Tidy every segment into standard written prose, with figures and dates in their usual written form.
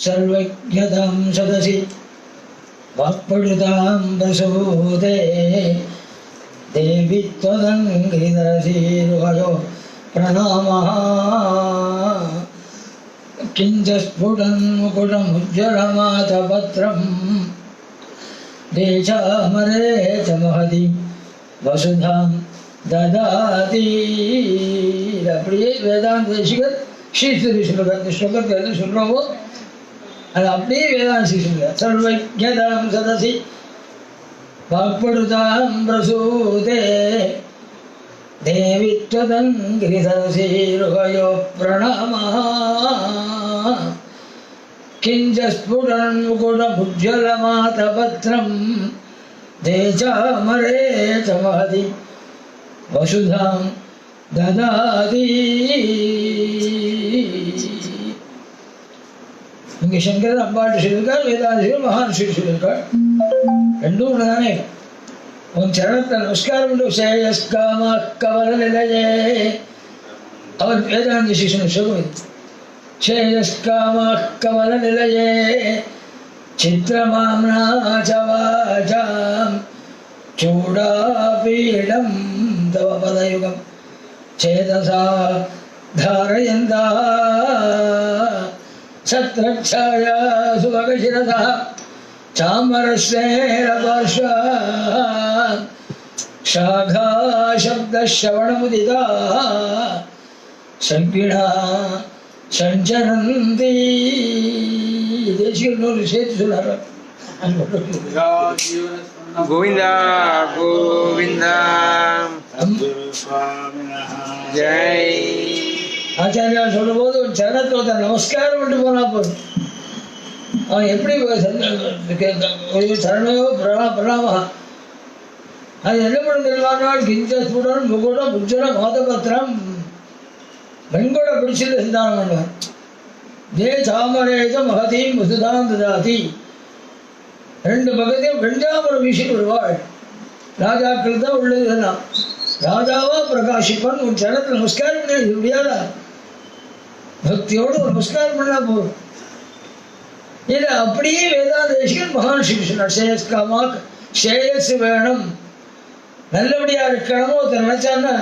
सर्वज्ञतां सदसि वाक्पटुतां प्रसूते देवी त्वदङ्घ्रिधरसीरुहयो प्रणामः किञ्च स्फुटन्मुकुटमुज्ज्वलमातपत्रं देशामरे च महति वसुधां ददाति. அப்படியே வேதாந்த தேசிகர் ஸ்ரீஸ்வரி சொல்லுங்க. அந்த ஸ்லோகத்தை என்ன சொல்கிறோமோ அது அப்படியே வேதாந்த சொல்லுங்க. சர்வஜதாம் சதசி வாக்படுதாம் பிரசூதே தேவி त्वदङ्घ्रिधरसीरुहयो प्रणमः किञ्च स्फुटन्मुकुटमुज्ज्वलमातपत्रं देशामरे च महति वसुधां ददाति. இங்கே சங்கரர் அம்பாட்டு சொல்லியிருக்கார், வேதாந்திகள் மகான்ஷி சொல்லியிருக்கார். ரெண்டும் ஒன்று தானே. உன் சரணத்தை நமஸ்காரம் பண்ணு. சேயஸ்காம கவல நிலையே அவர் வேதாந்த சிஷன் சொல்லும் இது. சேயஸ்காம கவல நிலையே சித்திரமாம்னாச்சவாச்சாம் சூடாபீடம் தவ பதயுகம் சேதசா தாரயந்தா சத்ரக்ஷாயா சுபகசிரதா चामरस्नेरपार्श्वा शाखा शब्दश्रवणमुदिता संज्ञा सञ्चरन्ति. देशीय शेतु सुनारा गोविंदा गोविंदा जय. ஆச்சாரியா சொல்லும் போது சரணத்தோட நமஸ்காரம் பண்ணி போனா போதும். அவன் எப்படி சரணயோ பிரணாம அது என்ன பண்ண தெரியுமானால் கிஞ்ச ஸ்புடன் முகுட புஜ்ஜன மாதபத்திரம் வெண்கொட பிடிச்சிட்டு சிந்தானம் பண்ணுவார். ஜே சாமரேஜ மகதீம் வசுதாம் ததாதி. ரெண்டு பக்கத்தையும் வெஞ்சாமரம் வீசிட்டு வருவாள். ராஜாக்கள் தான் உள்ளது இதெல்லாம். ராஜாவா பிரகாஷிப்பன் உன் சரணத்தில் நமஸ்காரம் பண்ண முடியாதா? பக்தியோடு ஒரு நமஸ்காரம் பண்ணா போதும். இது அப்படியே வேதாந்த தேசிகன் மகான் ஸ்ரீகிருஷ்ணர் சேயஸ்காமாக் சேயஸ் வேணும், நல்லபடியா இருக்கணும் ஒருத்தர் நினைச்சான்னா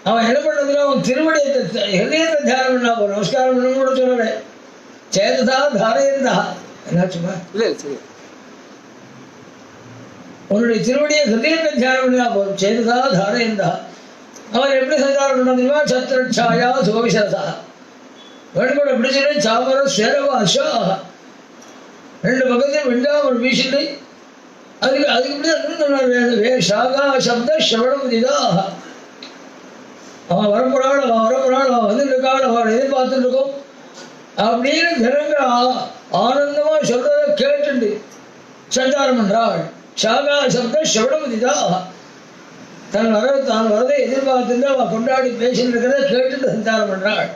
அவன் என்ன பண்ணுறதுன்னா அவன் திருவடியை ஹிருதயத்தை தியானம் பண்ணா போறோம். நமஸ்காரம் பண்ணணும் கூட சொல்லலை. சேததா தாரையந்தா என்னாச்சுமா உன்னுடைய திருவடியை ஹிருதயத்தை தியானம் பண்ணா போறோம். சேததா தாரையந்தா அவன் எப்படி சஞ்சாரம் பண்ணதுமா சத்ரட்சாயா சுபவிசரதா வெண்கொடை பிடிச்சிட்டு சாமர சேரவாஷா ரெண்டு பக்கத்தையும் வெண்டாமல் வீசிட்டு அதுக்கு இப்படி ஷாகா சப்த ஸ்ரவணமுதிதா. அவன் வரப்போறாள், அவன் வரப்போறாள், அவன் வந்துட்டு இருக்காள், அவன் எதிர்பார்த்துட்டு இருக்கோம் அப்படின்னு ஜனங்கள் ஆனந்தமா சொல்றத கேட்டுண்டு சஞ்சாரம் பண்றாள். ஷாகா சப்த ஸ்ரவணமுதிதா தான் வரதை எதிர்பார்த்துட்டு அவன் கொண்டாடி பேசிட்டு இருக்கிறத கேட்டுட்டு சஞ்சாரம் பண்றாள்.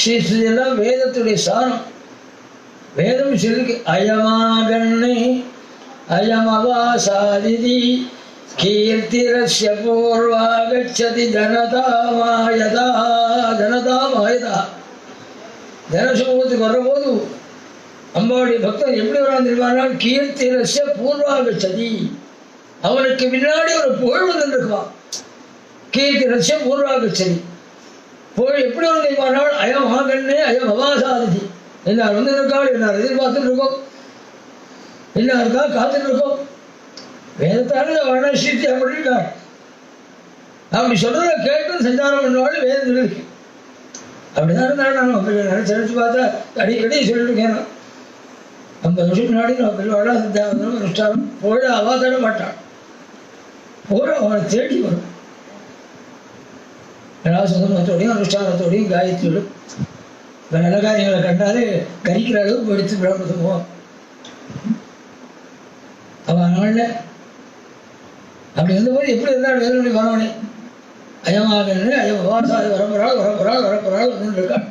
ஸ்ரீஸ்ரீயெல்லாம் வேதத்துடைய சாரம். வேதம் சொல்லிருக்கு அயமாகண்ணே அயமவாசாதிதி கீர்த்திரஸ்ய பூர்வாகச்சதி ஜனதாமாயதா. ஜனதாமாயதா ஜனசமூகத்துக்கு வர்றபோது அம்பாவுடைய பக்தன் எப்படி வரான் தெரியுமானால் கீர்த்திரஸ்ய பூர்வாகச்சதி அவனுக்கு முன்னாடி ஒரு புகழ் வந்து இருக்குவான். கீர்த்திரஸ்ய பூர்வாகச்சதி புகழ் எப்படி வந்து தெரியுமானால் அயம் ஆகண்ணே அயம் அவாசாதிதி. எல்லாரும் வந்து இருக்காள், எல்லாரும் எதிர்பார்த்துட்டு இருக்கோம், எல்லாருக்கா காத்துட்டு இருக்கோம். வேதத்தான வர்ணஸ்ரீத்தி அப்படி இருக்காள். அப்படி சொல்றத கேட்டு சஞ்சாரம் பண்ணுவாள் வேதத்தில் இருக்கு. அப்படிதான் இருந்தாலும் நான் அப்படி நினைச்சு பார்த்தா அடிக்கடி சொல்லிட்டு இருக்கேன். 50 வருஷம் முன்னாடி நான் பெருவாளா சந்தியாவந்தனம் அனுஷ்டானம் போட அவா தட மாட்டாள். போற அவனை தேடி வரும். சுதந்திரத்தோடையும் அனுஷ்டானத்தோடையும் காயத்தோடும் நல்ல காரியங்களை கண்டாலே கரிக்கிற அளவுக்கு எடுத்து பிரம்மத்துவோம். அவன் நாளில் அப்படி இருந்தபோது எப்படி இருந்தால் வேதனுடைய வரவனே அயமாக அயம் வாசாதி வரப்பொறாள் வந்து இருக்காள்.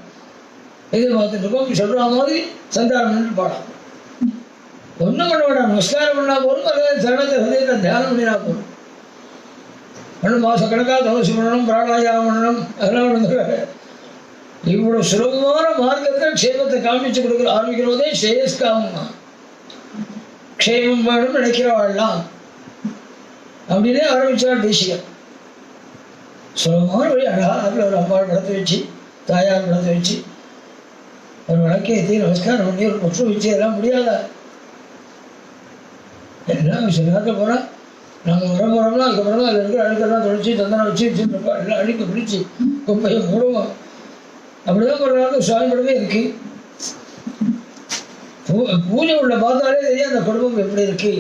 எதிர்பார்த்துட்டு இருக்கோம். சொல்ற மாதிரி சந்தாரம் நின்று பாடாம். ஒன்றும் பண்ண வேண்டாம். நமஸ்காரம் பண்ணா போதும், அல்லது சரணத்தை ஹதயத்தை தியானம் பண்ணினா போதும். ஒன்றும் மாசக்கணக்காக தவசு பண்ணணும், பிராணாயாமம் பண்ணணும், அதெல்லாம் ஒன்று இவ்வளவு சுலபமான மார்க்கத்தில் க்ஷேமத்தை காமிச்சு கொடுக்குற ஆரம்பிக்கிறதே ஸ்ரேயஸ்காமமா. க்ஷேமம் வேணும் நினைக்கிறவாள்லாம் அப்படின்னே ஆரம்பிச்சார் தேசிகர். சுலபமான வழி அழகாக ஒரு அம்மாள் படத்தை வச்சு, தாயார் படத்தை வச்சு, ஒரு விளக்கேற்றி நமஸ்காரம் பண்ணி ஒரு கொற்று வச்சு எல்லாம் முடியாதா? எல்லாம் சில நேரத்தில் போனால் நம்ம வரம்னா அதுக்கப்புறம் அதில் இருக்கிற அழுக்கெல்லாம் தொலைச்சி தந்தனை வச்சு வச்சுருப்போம். எல்லாம் அழுக்க பிடிச்சி குப்பையை மூடுவோம். அப்படிதான் ஒரு நாள் சுவாமி படமே இருக்கு. பூஜை உள்ள பார்த்தாலே தெரியும் அந்த குடும்பம் எப்படி இருக்கு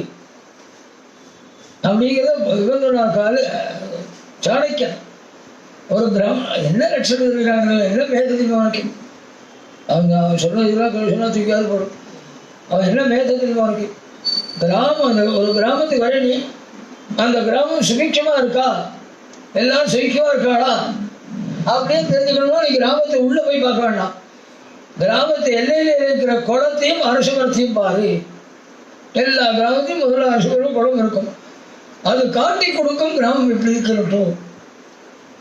அப்படிங்கிறத இவங்க கால சாணக்கியன் ஒரு கிராமம் என்ன லட்சணம் இருக்காங்க, என்ன மேதத்துக்கு உனக்கு அவங்க சொன்ன இதெல்லாம் சொன்னா தூக்கியாவது போடும். அவன் என்ன மேதத்துக்கு உனக்கு கிராமம், அந்த ஒரு கிராமத்துக்கு வர நீ அந்த கிராமம் சுபிட்சமா இருக்கா, எல்லாரும் சுகிக்கமா இருக்காளா அப்படின்னு தெரிஞ்சுக்கணும்னா நீ கிராமத்தை உள்ள போய் பார்க்க வேண்டாம். கிராமத்து எல்லையில இருக்கிற குளத்தையும் அரசமரத்தையும் பாரு. எல்லா கிராமத்தையும் முதல்ல அரசமரம் குளம் இருக்கும். அது காட்டி கொடுக்கும் கிராமம் எப்படி இருக்கட்டும்.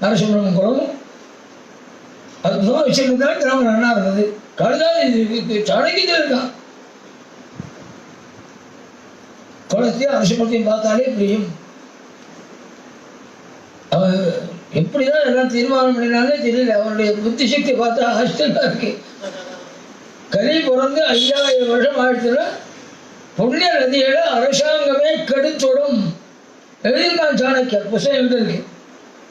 அரசமரம் குளமும் அதுதான் வச்சிருந்தா கிராமம் நல்லா இருந்தது. கழுதான் சாணக்கியத்தில் இருக்கான். குளத்தையும் அரசமரத்தையும் பார்த்தாலே புரியும். அவன் எப்படிதான் எல்லாம் தீர்மானம் பண்ணினாலே தெரியல. அவனுடைய புத்தி சக்தி பார்த்தா ஆச்சரியமா இருக்கு. கலி பிறந்து 5000 வருஷம் ஆயிடுச்சுன்னா புண்ணிய நதிகளை அரசாங்கமே கெடுத்துடும் எழுதியிருக்கான் சாணக்கியர். புத்தகம் எழுதிருக்கு.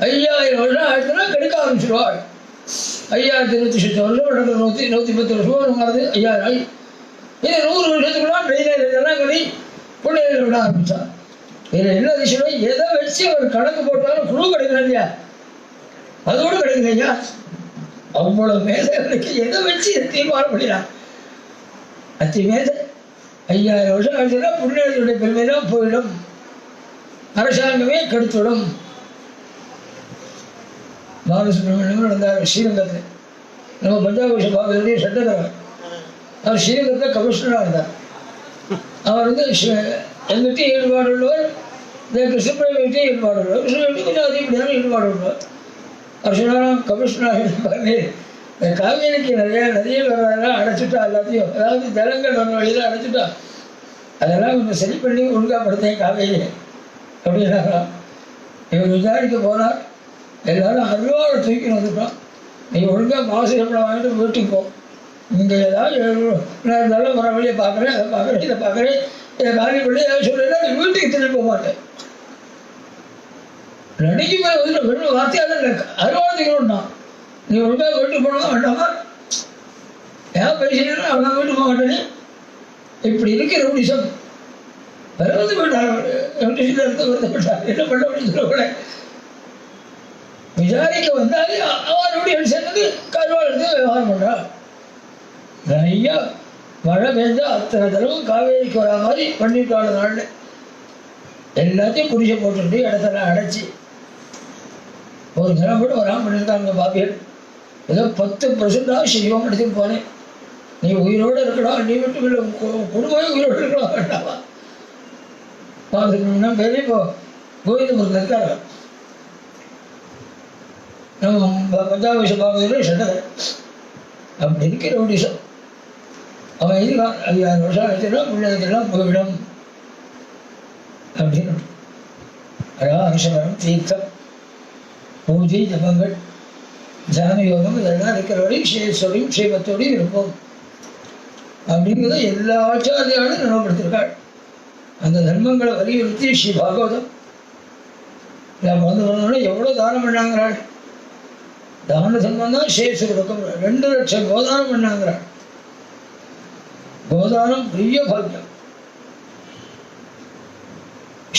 5000 வருஷம் ஆயிடுச்சுன்னா கெடுக்க ஆரம்பிச்சிடுவாள். 5200 வருஷம் நடக்கிற 110 வருஷம் மாறுது. 5000 இது 100 வருஷத்துக்குள்ள ட்ரெயினில் இதெல்லாம் கடி புண்ணிய விட ஆரம்பிச்சான். இதில் என்ன விஷயம், எதை வச்சு அவர் கணக்கு போட்டாலும் குழு கிடைக்கல இல்லையா, அதோடு கிடைக்கல ஐயா. அவ்வளவு மேதைகளுக்கு எதை வச்சு தீர்மானம் பண்ணினான். அத்தி மேதை 5000 வருஷம் ஆச்சுன்னா புண்ணியத்துடைய பெருமைதான் போயிடும், அரசாங்கமே கெடுத்துடும். பாலசுப்ரமணியம் நடந்தார் ஸ்ரீரங்கத்தில். நம்ம பஞ்சாப பாகத்துடைய சட்டத்தரவர். அவர் ஸ்ரீரங்கத்தில் கமிஷனராக இருந்தார். அவர் எங்கிட்ட ஈடுபாடு உள்ளவர், கிருஷ்ணபிரமிகிட்ட ஈடுபாடு உள்ளவர், கிருஷ்ணபிரமி கொஞ்சம் அதிகப்படியான ஈடுபாடு உள்ளவர். அவர் சொன்னாலும் கமிஷனராக இருப்பாரு. இந்த காவேரிக்கு நிறைய வரலாம் அடைச்சிட்டா, எல்லாத்தையும் அதாவது ஜலங்கள் வர வழியில் அடைச்சிட்டா, அதெல்லாம் கொஞ்சம் சரி பண்ணி ஒழுங்காப்படுத்தேன் காவேரி அப்படின்னாராம். இவர் விசாரிக்க போனார். எல்லாரும் அருவாளை தூக்கி வந்துட்டோம். நீ ஒழுங்காக மாசு சம்பளம் வாங்கிட்டு வீட்டுக்கு போ. இங்கே ஏதாவது நான் நல்ல வர வழியை பார்க்குறேன், அதை பார்க்குறேன், இதை பார்க்குறேன், இதை காலி பண்ணி ஏதாவது சொல்லினா நீ வீட்டுக்கு திரும்பி போக மாட்டேன். நடிக்கு போய் வந்துட்டு வெறும் வார்த்தையால் இல்லை, அருவாளை தூக்கணும்னா நீ ஒழுங்காக வீட்டுக்கு போனதான் வேண்டாமா, ஏன் பேசினா அவன் வீட்டுக்கு போக மாட்டேனே. இப்படி இருக்கிற ரவுடிசம் வந்து போயிட்டார். ரவுடிசத்தில் இருந்து வருத்தப்பட்டார். என்ன பண்ண அப்படின்னு சொல்லக்கூட விசாரிக்க வந்தாலே அவருடைய சேர்ந்து கருவாள் எடுத்து விவகாரம் பண்ணுறான். நிறையா மழை பெஞ்சா அத்தனை தடவும் காவேரிக்கு வரா மாதிரி பண்ணிட்டாள். நாள் எல்லாத்தையும் குடிசை போட்டுட்டு இடத்துல அடைச்சி ஒரு தினம் கூட வராமல் பண்ணியிருக்காங்க பாப்பியல். ஏதோ 10% செய்வோம் எடுத்துட்டு போனேன். நீ உயிரோடு இருக்கணும், நீ மட்டும் இல்லை குடும்பமே உயிரோடு இருக்கலாம் வேண்டாமா. பார்த்துக்கணும்னா பேர் இப்போ கோவிந்தபுரத்தில் இருக்காங்க. நம்ம பஞ்சாப பாகத்தில் சட்டத்தை அப்படி இருக்கிற ஒடிசம். அவன் இதுதான் 5000 வருஷம் ஆச்சுன்னா பிள்ளைகளுக்கெல்லாம் போய்விடும் அப்படின்னு. அழகா அரசமரம், தீர்த்தம், பூஜை, ஜபங்கள், தியான யோகம் இதெல்லாம் இருக்கிற வரை சேஷோடையும் சேமத்தோடையும் இருப்போம் அப்படிங்கிறத எல்லா ஆச்சாரியாலும் நினைவுபடுத்திருக்காள். அந்த தர்மங்களை வலியுறுத்தி ஸ்ரீ பாகவதம் நம்ம வந்து வந்தோம்னா எவ்வளோ தானம் பண்ணாங்கிறாள். தான தர்மம் தான் சேஷ கொடுக்கும். 2 லட்சம் கோதானம் பண்ணாங்கிறாள். கோதானம் பெரிய பாக்கியம்.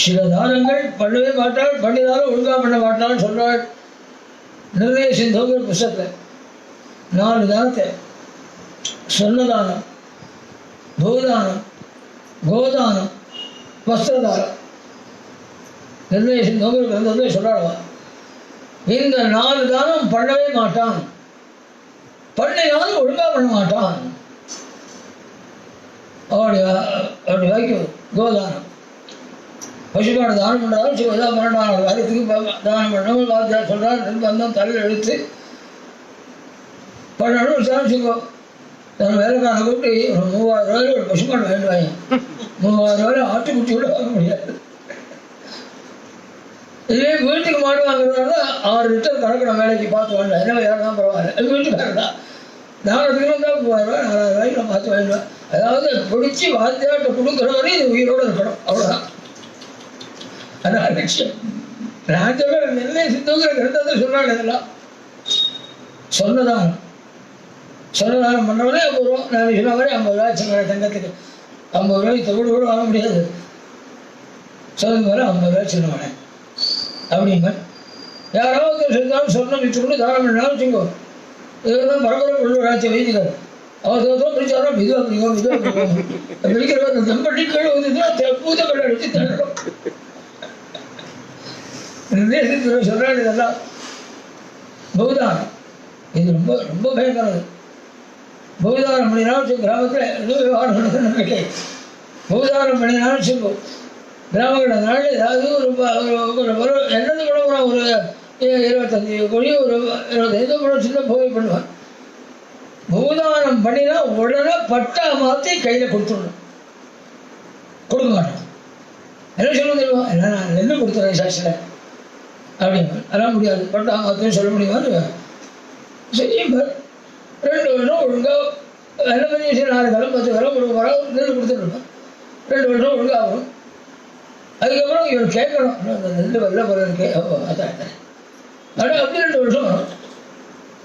சில தானங்கள் பண்ணவே மாட்டாள், பண்ணினாலும் ஒழுங்கா பண்ண மாட்டாள்னு சொல்றாள். நிர்ணய சிந்தோங்கிற புஸ்தகத்தில் 4 தானத்தை, சொன்னதானம், பூதானம், கோதானம், வஸ்திரதானம், நிர்ணய சிந்தோங்கிற கிரந்தத்தை சொல்றாளவா. இந்த 4 தானம் பண்ணவே மாட்டான், பண்ணினாலும் ஒழுங்கா பண்ண மாட்டான். அவருடைய வாக்கியம் கோதானம். பசுபாடு தானம் பண்ணாலும் சிவதா 12ஆம் காரியத்துக்கு தானம் பண்ணவும் வாத்தியார் சொல்றார். நிர்பந்தம் தலையில் எடுத்து பண்ணணும் வச்சுக்கோ. நான் வேலைக்காரனை கூப்பிட்டு ஒரு 3000 ரூபாயில் ஒரு பசுமாடு வேண்டுவாங்க. 3000 ரூபாயில் ஆட்டுக்குட்டி கூட வாங்க முடியாது. இதே வீட்டுக்கு மாடு வாங்குறதுனால 6 லிட்டர் கறக்கணும், வேலைக்கு பார்த்து வேண்டாம். என்ன யாருன்னா பரவாயில்ல, வீட்டுக்காரர் தான். தானத்துக்கு வந்தால் 3000 ரூபாய் 4000 ரூபாய்க்கு நான் பார்த்து வேண்டுவேன். அதாவது பிடிச்சி வாத்தியாட்ட கொடுக்குற வரையும் இது உயிரோடு இருக்கணும், அவ்வளோதான். அதான் லட்சியம். நான் சொல்ல நெல்லை சிந்துங்கிற கிரந்தத்தை சொல்கிறாங்க. இதெல்லாம் சொன்னதானம் பண்ணவனே 50 ரூபா. நான் சொன்ன மாதிரி 50 ரூபா சின்ன தங்கத்துக்கு 50 ரூபாய்க்கு தொகுடு கூட வாங்க முடியாது. சொன்ன மாதிரி 50 ரூபா சின்னவனே அப்படிங்க. யாராவது செஞ்சாலும் சொன்ன வச்சுக்கொண்டு தானம் பண்ணாலும் வச்சுக்கோ. இதெல்லாம் பரபர உள்ளூராட்சி வைத்திருக்காரு. அவர் பிடிச்சாரோ மெதுவாக பிடிக்கிறவர் தம்பட்டி கீழே வந்து பூதக்கடை அடிச்சு தள்ளணும். சொல்றாரு. இதெல்லாம் பௌதானம். இது ரொம்ப ரொம்ப பயங்கரம். பௌதானம் பண்ணினாலும் கிராமத்தில் எதுவும் விவகாரம் நடக்குது. பௌதானம் பண்ணினாலும் வச்சுக்கோ. கிராமங்களில் நாள் ஏதாவது ஒரு என்னது கூட ஒரு 25 கோடி ஒரு 25 கூட சின்ன போய் பண்ணுவான். பூதானம் பண்ணினா உடனே பட்டா மாற்றி கையில் கொடுத்துடணும். கொடுக்க மாட்டோம். என்ன சொல்ல தெரியுமா? என்ன நான் நெல் கொடுத்துறேன் சாட்சியில் அப்படிங்க. அதெல்லாம் முடியாது. பட்டா மாற்றின்னு சொல்ல முடியுமா? சரி, 2 வருஷம் ஒழுங்காக என்ன பண்ணி 4 காலம் 10 காலம் கொடுக்க போகிறோம். நெல் கொடுத்துருப்பேன். 2 வருஷம் ஒழுங்காக வரும். அதுக்கப்புறம் இவர் கேட்கணும், அந்த நெல் வெள்ள போகிற இருக்கே. அதான் ஆனால் அப்படி 2 வருஷம் வரும்.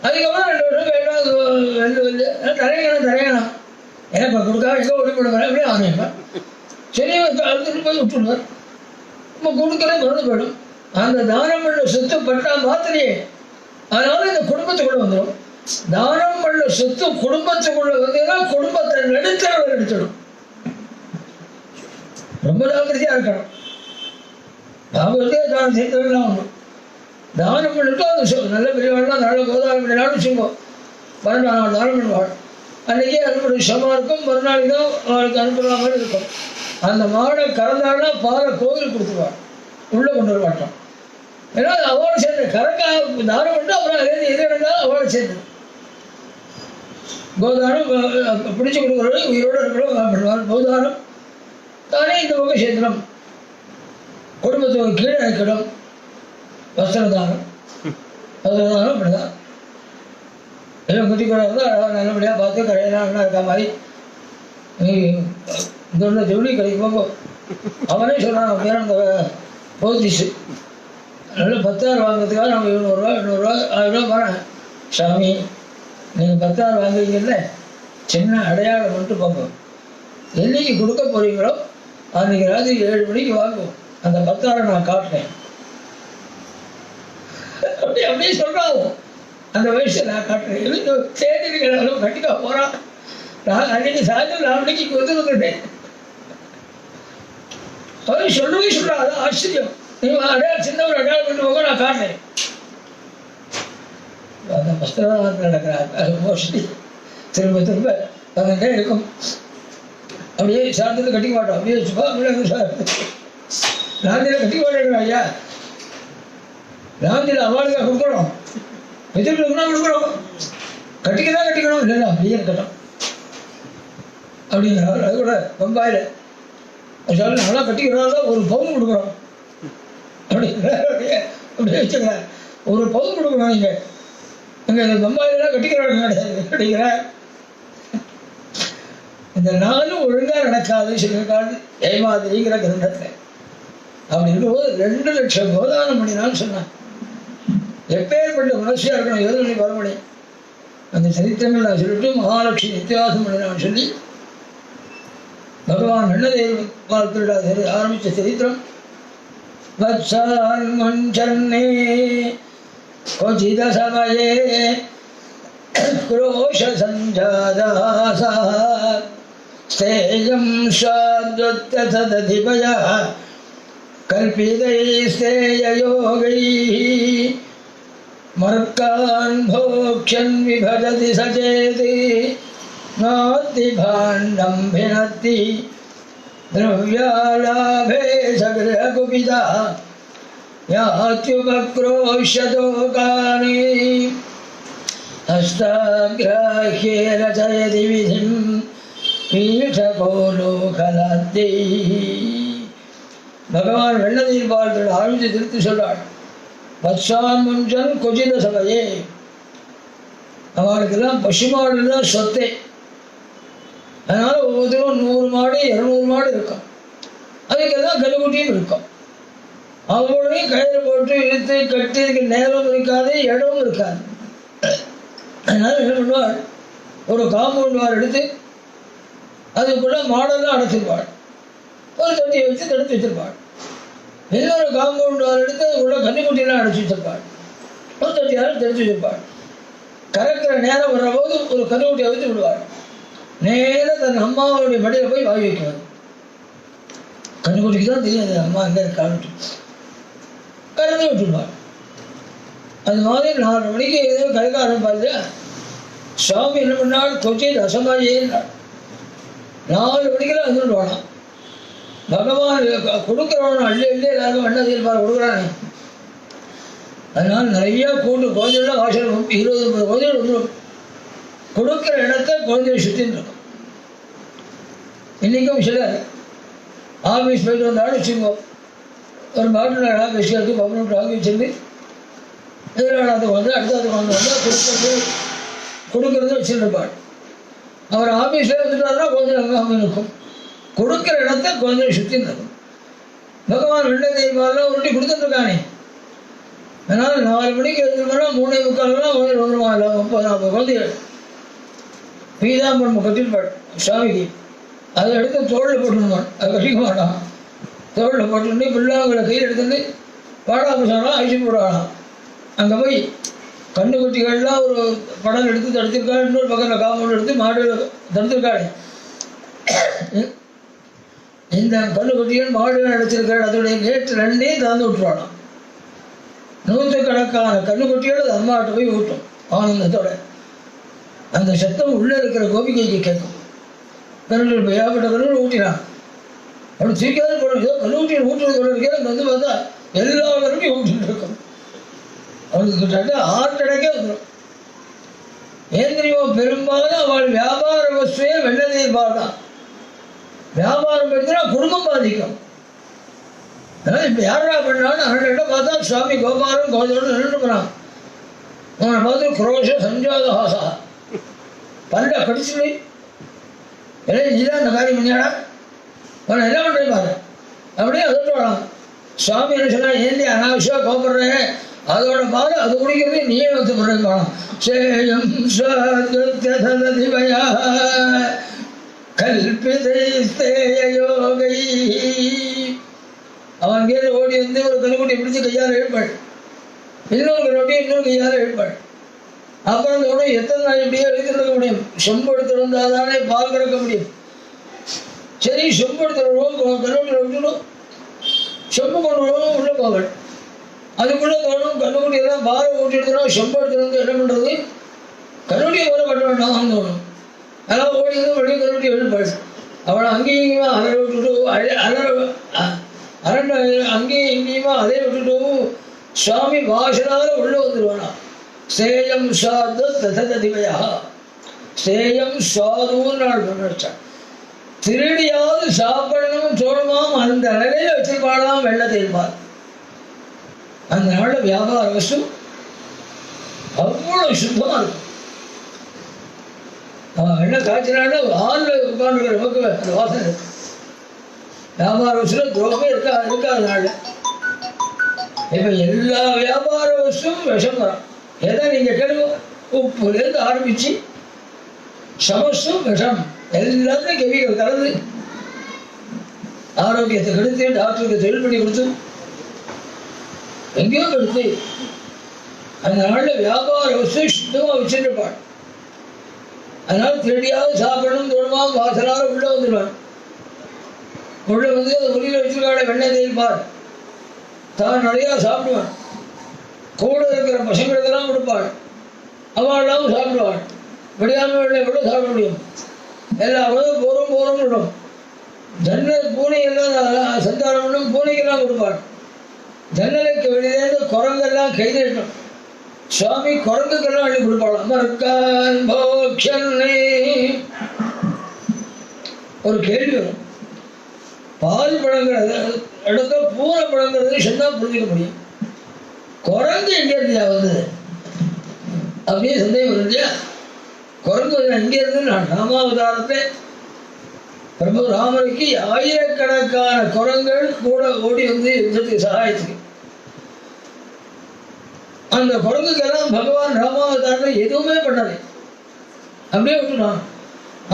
அதுக்கப்புறம் 2 வருஷம் கேட்டால் நெல் தரையணும். எனக்கு கொடுக்காம எங்கே ஓடி போடுவேன் அப்படியே ஆணையப்பேன். சரி, அடுத்துட்டு போய் விட்டுடுவார். நம்ம கொடுக்கறே மறந்து போயிடும். அந்த தானம் பண்ண சொத்து பட்டா மாத்திரையே. அதனால இந்த குடும்பத்துக்குள்ள வந்துடும். தானம் பண்ண சொத்து குடும்பத்துக்குள்ள வந்தீங்கன்னா குடும்பத்தை நடுத்தரவர் எடுத்துடும். ரொம்ப ஜாக்கிரதையா இருக்கணும். பாகவதே தானம் செய்தவெல்லாம் ஒன்று. தானம் பண்ணிட்டு அது நல்ல பெரியவாள்லாம் நல்ல கோதானம் பண்ணினாலும் வச்சுக்கோ. 12 நாள் தானம் பண்ணுவாள். அன்றைக்கே அனுப்புடைய விஷமாக இருக்கும். மறுநாளைக்கு தான் அவளுக்கு அனுப்புகிற மாதிரி இருக்கும். அந்த மாடை கறந்தாள்னா பாலை கோவில் கொடுத்துருவாள். உள்ளே கொண்டு வர மாட்டோம். ஏன்னா அவளை சேர்ந்து கறக்கா தானம் பண்ணிட்டு அப்புறம் அதே எது இருந்தாலும் அவளை சேர்ந்து கோதானம் பிடிச்சி கொடுக்குறவங்க உயிரோடு இருக்கிறவங்க பண்ணுவாள். கோதானம் தானே இந்த பக்கம் சேர்த்துடும். குடும்பத்துக்கு கீழே வைக்கணும். வஸ்திரதானம் வஸ்திரதானம் அப்படிதான். எல்லாம் குட்டிக்கூடாது தான் நல்லபடியாக பார்த்து கடையெல்லாம் இருக்கா மாதிரி இந்த உள்ள ஜவுளி கடைக்கு போங்க. அவனே சொல்கிறான், அப்படியே அந்த போத்திஸு அதனால் 10,000 வாங்கிறதுக்காக நம்ம 700 ரூபா 800 ரூபா 1000 ரூபா போகிறேன். சாமி நீங்கள் 10,000 வாங்குறீங்கல்ல, சின்ன அடையாளம் மட்டும் பார்ப்போம். என்னைக்கு கொடுக்க போகிறீங்களோ அன்றைக்கி ராத்திரி 7 மணிக்கு வாங்குவோம். அந்த 10,000 நான் காட்டுறேன். அப்படியே சொல்கிறாங்க. அந்த வயசில் நான் காட்டுறேன். எதுக்கு சேர்த்துருக்கிறதாலும் கட்டிக்கா போகிறான். நான் அன்றைக்கி சாயந்தரம் 4 மணிக்கு வந்துருந்துட்டேன். அவர் சொல்லவே சொல்கிறா. அதான் ஆச்சரியம். நீங்கள் அடையாளம் சின்ன ஒரு அடையாளம் கொண்டு போக நான் காட்டுறேன். அந்த வஸ்திரதானத்தில் நடக்கிறார். அது மோஸ்ட்லி திரும்ப திரும்ப வந்துட்டே இருக்கும். அப்படியே சாயந்தரத்தில் கட்டிக்க மாட்டோம். அப்படியே வச்சுப்பா. அப்படியே சார் ராந்தியில் கட்டிக்க மாட்டேங்கிறோம். ஐயா ராந்தியில் அவார்டுக்காக கொடுக்கணும். எதிர்ப்பு கொடுக்கணும். கட்டிக்க தான் கட்டிக்கணும். இல்லைன்னா அப்படியே இருக்கட்டும் அப்படிங்கிறார். அது கூட பம்பாயில் சொல்ல நல்லா கட்டிக்கிறதா ஒரு பவுன் கொடுக்குறோம் அப்படிங்கிற. அப்படியே வச்சுக்கிறேன். ஒரு பவுன் கொடுக்கணும். நீங்கள் எங்கள் பம்பாயிலாம் கட்டிக்கிறாங்க கிடையாது. கட்டிக்கிற இந்த நாளும் ஒழுங்காக நடக்காதுன்னு சொல்லியிருக்காரு ஏமாதிரிங்கிற கிரந்தத்தில். அப்படி இருக்கும்போது 2 லட்சம் கோதானம் பண்ணினான்னு சொன்னான். எப்பேற்பட்ட மனசியாக இருக்கணும். யோசனை வர முடியும். அந்த சரித்திரங்கள் நான் சொல்லிட்டு மகாலட்சுமி நித்தியாசம் பண்ணினான்னு சொல்லி பகவான் வெண்ணதேவி பார்த்துடா ஆரம்பித்த சரித்திரம். வத்சான் மஞ்சன்னே கொச்சித சமயே क्रोश संजादासा स्तेयं शाद्वत्य सदधिपयः कल्पितैस्तेययोगैः मर्कान् भोक्ष्यन् विभजति सचेति नास्ति भाण्डं भिनत्ति द्रव्यालाभे सगृहकुपिता यात्युपक्रोश्यतोकानि அஷ்டாகிராஹ்யே ரசயதி விதிம் பீடகோலோகலாத்தை. பகவான் வெள்ளநீர் பாலத்தோட ஆரம்பித்து திருத்தி சொல்றாள். பச்சாமுஞ்சன் கொஜித சபையே, அவளுக்கெல்லாம் பசுமாடுலாம் சொத்தே. அதனால ஒவ்வொருத்தரும் 100 மாடு 200 மாடு இருக்கும். அதுக்கெல்லாம் கருக்குட்டியும் இருக்கும். அவங்களையும் கயிறு போட்டு இழுத்து கட்டி இதுக்கு நேரம் இருக்காது, இடமும் இருக்காது. அதனால என்ன பண்ணுவாள், ஒரு காம்பவுண்ட் வார் எடுத்து அதுக்குள்ள மாடெல்லாம் அடைச்சிருப்பாள். ஒரு தொட்டியை வச்சு தடுத்து வச்சிருப்பாள். இன்னொரு காம்பவுண்ட் வார் எடுத்து அதுக்குள்ள கன்னிக்குட்டியெல்லாம் அடைச்சி வச்சிருப்பாள். ஒரு தொட்டியால் தடுத்து வச்சிருப்பாள். கறக்கிற நேரம் வர்ற போது ஒரு கன்னிக்குட்டியை வச்சு விடுவாள். நேரம் தன் அம்மாவுடைய மடியில் போய் வாங்கி வைக்குவாள். கன்னிக்குட்டிக்கு தான் தெரியாது அம்மா எங்கே இருக்கான்னு. கறந்து விட்டுருப்பாள். அது மாதிரி 4 மணிக்கு ஏதோ கறக்க ஆரம்பிப்பாரு. சுவாமி என்ன பண்ணால் கொச்சின் ரசமாயின்னாள். 4 மணிக்கெல்லாம் வந்துடுவானா. பகவான் கொடுக்குறவன் அள்ளி அள்ளி எல்லாருக்கும் வெண்ணதில் பாரு கொடுக்குறானே. அதனால நிறைய கூட்டு குழந்தைகள்லாம் வாசல் 20-30 குழந்தைகள் வந்துடும். கொடுக்குற இடத்த குழந்தைய சுற்றின்னு இருக்கும். இன்றைக்கும் சிலர் ஆஃபீஸ் போயிட்டு வந்தாலும் வச்சுக்கோ, ஒரு பாட்டில் ஆஃபீஸ் எடுத்து பப்ளிக் வாங்கி வச்சுருந்து எதிரானது வந்து அடுத்தது கொண்டு வந்தால் கொடுக்கறது வச்சுருப்பாள். அவர் ஆஃபீஸில் வந்துட்டாருன்னா குழந்தை அங்கே இருக்கும். கொடுக்குற இடத்த குழந்தைய சுற்றின்னு இருக்கும். பகவான் வெள்ளை தெய்வாலாம் உருட்டி கொடுத்துட்ருக்கானே. அதனால் 4 மணிக்கு எழுதுனா 3:45 வந்துடுவான். 30-40 குழந்தைகள் பீதாம்பரம் கட்டிருப்பாள் சுவாமிக்கு. அதை எடுத்து தோளில் போட்டுருவான். அது கட்டிக்க மாட்டான். தோளில் போட்டுட்டு பிள்ளைங்களை கையில் எடுத்துட்டு பாடாபசாலாம் ஐசி போடுவாளாம். அங்கே போய் கண்ணுக்குட்டிகள்லாம் ஒரு படம் எடுத்து தடுத்திருக்காள். இன்னொரு பக்கத்தில் காம்பவுண்ட் எடுத்து மாடு தடுத்திருக்காள். இந்த கண்ணுக்குட்டிகள் மாடுகள் அடைச்சிருக்காள். அதோடைய கேட்டு 2ஐயும் திறந்து விட்டுருவாளாம். 100கணக்கான கண்ணுக்குட்டிகள் அது அம்மாட்ட போய் ஊட்டும் ஆனந்தத்தோட. அந்த சத்தம் உள்ளே இருக்கிற கோபிகைக்கு கேட்கும். கண்ணுகள் ஏகப்பட்ட கண்ணுகள் ஊட்டினான். அப்படி தூக்கியாவது போட ஏதோ கண்ணுக்குட்டியில் ஊட்டுறது போல இருக்கே. அங்கே வந்து பார்த்தா எல்லா கண்ணுக்கும் ஊட்டிகிட்டு இருக்கும். அவளுக்கு கிட்ட ஹார்ட் அட்டாக்கே வந்துடும். ஏன் தெரியுமா, பெரும்பாலும் அவள் வியாபார வஸ்துவே வெள்ளநீர் பால் தான். வியாபாரம் பண்ணினா குடும்பம் பாதிக்கும். அதனால் இப்போ யாரா பண்ணாலும் அவன்கிட்ட பார்த்தா சுவாமி கோபாலன் கோதோடு நின்றுக்கிறான். அவனை பார்த்து குரோஷ சஞ்சாத ஹாசா பன்னெண்டா கடிச்சுடு எல்லாம் நீதான் அந்த காரியம் பண்ணியாடா, அவனை என்ன பண்ணுறேன் பாரு அப்படியே அதோட்டு வரலாம். சுவாமி என்ன சொன்னா, ஏந்தி அனாவசியாக கோபப்படுறேன், அதோட பாரு அது குடிக்கிறது நீயே வந்து பண்ணுறேன் காணும். சேயம் சாதிபயா கல்பிதேயோகை. அவன் அங்கேயிருந்து ஓடி வந்து ஒரு கண்ணுக்குட்டியை பிடிச்சி கையால் எழுப்பாள். இன்னொரு கண்ணுக்குட்டியை இன்னொரு கையால் எழுப்பாள். அப்புறம் அந்த உடனே எத்தனை நாள் இப்படியே எழுதிருக்க முடியும்? சொம்பு எடுத்து வந்தால் தானே பால் கறக்க முடியும். சரி சொம்பு எடுத்துடுவோம், கண்ணுக்குட்டியை விட்டுடும், சொம்பு கொண்டு வருவோம், உள்ளே போகல். அதுக்குள்ளே தோணும் கண்ணுக்குட்டியெல்லாம் பாலை ஊட்டி எடுத்துடும். சொம்பு எடுத்துட்டு வந்து என்ன பண்ணுறது? கண்ணுக்குட்டியை வர கட்ட வேண்டாம் தோணும். அதெல்லாம் ஓடி வந்து வெளியே கண்ணுக்குட்டி எழுப்பாள். அவளை அங்கேயும் இங்கேயுமா அலற விட்டுட்டு அரண்ட அங்கேயும் இங்கேயுமா அதே விட்டுட்டு சுவாமி வாசனால உள்ளே வந்துடுவானா. சேயம் சாது தததிபயா. சேயம் சாதுன்னு நாள் நினைச்சான். திருடியாவது சாப்பிடணும் தோணுமாம், அந்த நிலையில வச்சிருப்பாளாம் வெள்ளத்தை இருப்பார். அந்த நாளில் வியாபார வசு அவ்வளோ சுத்தமாக இருக்கும். என்ன காய்ச்சினாலும் ஆளில் உட்காந்துருக்கிற நமக்கு அந்த வாசனை இருக்கு. வியாபார வசூல துரோகமே இருக்காது நாள். இப்போ எல்லா வியாபார வசும் விஷம் தான். எதை நீங்கள் கேளுங்க, உப்புலேருந்து ஆரம்பித்து சமஸ்தும் விஷம், எல்லாத்தையும் கெமிக்கல் கலந்து ஆரோக்கியத்தை கெடுத்து டாக்டருக்கு தொழில் பண்ணி கொடுத்து எங்கேயோ கெடுத்து அந்த நாளில் வியாபார வசு சுத்தமாக வச்சுருப்பாள். அதனால திருடியாவது சாப்பிடணும் தோணுமா வாசலாக உள்ளே வந்துடுவான். உள்ளே வந்து அதை உரியில் வச்சுருக்காளே வெண்ணெய் தேய்ப்பார். தான் நிறையா சாப்பிடுவான். கூட இருக்கிற பசங்களுக்கெல்லாம் கொடுப்பாள். அவளாவும் சாப்பிடுவாள். விடியாமல் எவ்வளோ சாப்பிட முடியும்? எல்லாரும் போரும் விடும். ஜன்னல் பூனையெல்லாம் சந்தானம் பண்ணும், பூனைக்கெல்லாம் கொடுப்பாள். ஜன்னலுக்கு வெளியிலேருந்து குரங்கெல்லாம் கை நீட்டும். சுவாமி குரங்குக்கெல்லாம் அள்ளி கொடுப்பாளாம். மறுக்கான் போக்ஷன்னே. ஒரு கேள்வி வரும், பால் பழங்கிறது இடத்துல பூர பழங்கிறது சொன்னா புரிஞ்சுக்க முடியும், குரங்கு எங்க இருந்தியா வந்தது அப்படியே சந்தேகம் வரும் இல்லையா? குரங்கு எங்கே இருந்து நான் ராமாவதாரத்தை பிரபு ராமருக்கு ஆயிரக்கணக்கான குரங்கள் கூட ஓடி வந்து யுத்தத்துக்கு சகாயத்துக்கு. அந்த குரங்குக்கெல்லாம் பகவான் ராமாவதாரம் எதுவுமே பண்ணலை, அப்படியே விட்டுனான்.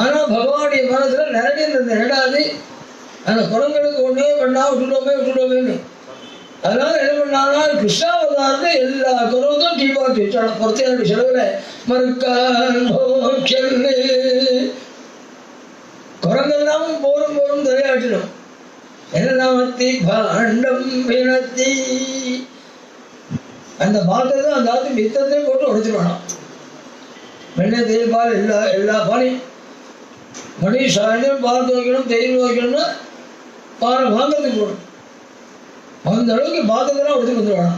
ஆனா பகவானுடைய மனசுல நிறைய நிடாது, அந்த குரங்களுக்கு ஒன்றே பண்ணா விட்டுட்டோமேன்னு. அதனால என்ன பண்ணாங்கன்னா கிருஷ்ணாவதாரத்தை எல்லா குரங்கும் தீபாவளி வச்சாலும் பொறுத்தையாருடைய செலவுல மறுக்கான் குரங்கெல்லாம் போரும் தலையாட்டிடும். என்னத்தி பாண்டம் பிணத்தி அந்த பாத்திரத்தை அந்த ஆத்து மித்தத்தையும் போட்டு உடைச்சிருவானா. வெண்ணெய் தேயில் பால் எல்லா பாலையும் மணி சாயந்தரம் பால் துவைக்கணும், தேயில் துவைக்கணும்னா பாலை வாங்கிறதுக்கு போடும். அந்த அளவுக்கு பாத்திரத்தெல்லாம் உடைச்சு வந்துடுவானா.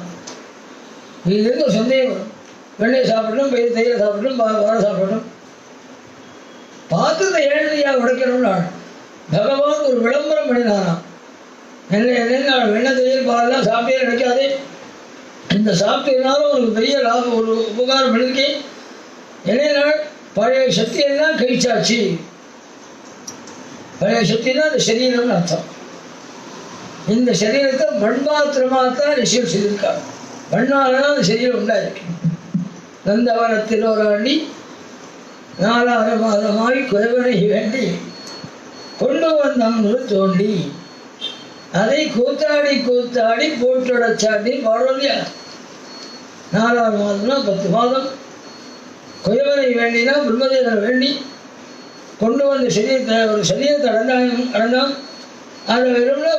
இதுலேருந்து ஒரு சந்தேகம் வரும், வெண்ணெய் சாப்பிடணும், தேயிலை சாப்பிடணும், வாழை சாப்பிடணும், பாத்திரத்தை ஏழையா உடைக்கணும்னு பகவான் ஒரு விளம்பரம் பண்ணினாராம். வெண்ணெய் தேயில் பாலெல்லாம் சாப்பிட்டே நினைக்காதே, இந்த சாப்பிட்டதுனால ஒரு பெரிய லாபம், ஒரு உபகாரம் பண்ணிருக்கே. ஏன்னா பழைய சக்தியெல்லாம் கழிச்சாச்சு. பழைய சக்தினா அந்த சரீரம்னு அர்த்தம். இந்த சரீரத்தை மண்பாத்திரமாகத்தான் ரிஷிகள் செய்திருக்காங்க. மண்ணால்தான் அந்த சரீரம் உண்டாயிருக்கு. நந்தவனத்தில் ஒரு ஆண்டி 4 மாதமாய் குறைவனை வேண்டி கொண்டு வந்தம் தோண்டி அதை கூத்தாடி போட்டுடச்சாண்டி பாடலையா. 4 மாதம்னா 10 மாதம். குயவனை வேண்டினா பிரம்மதேவனை வேண்டி கொண்டு வந்த சரீரத்தை ஒரு சரீரத்தை அடைந்தான். அதை வெறும்னா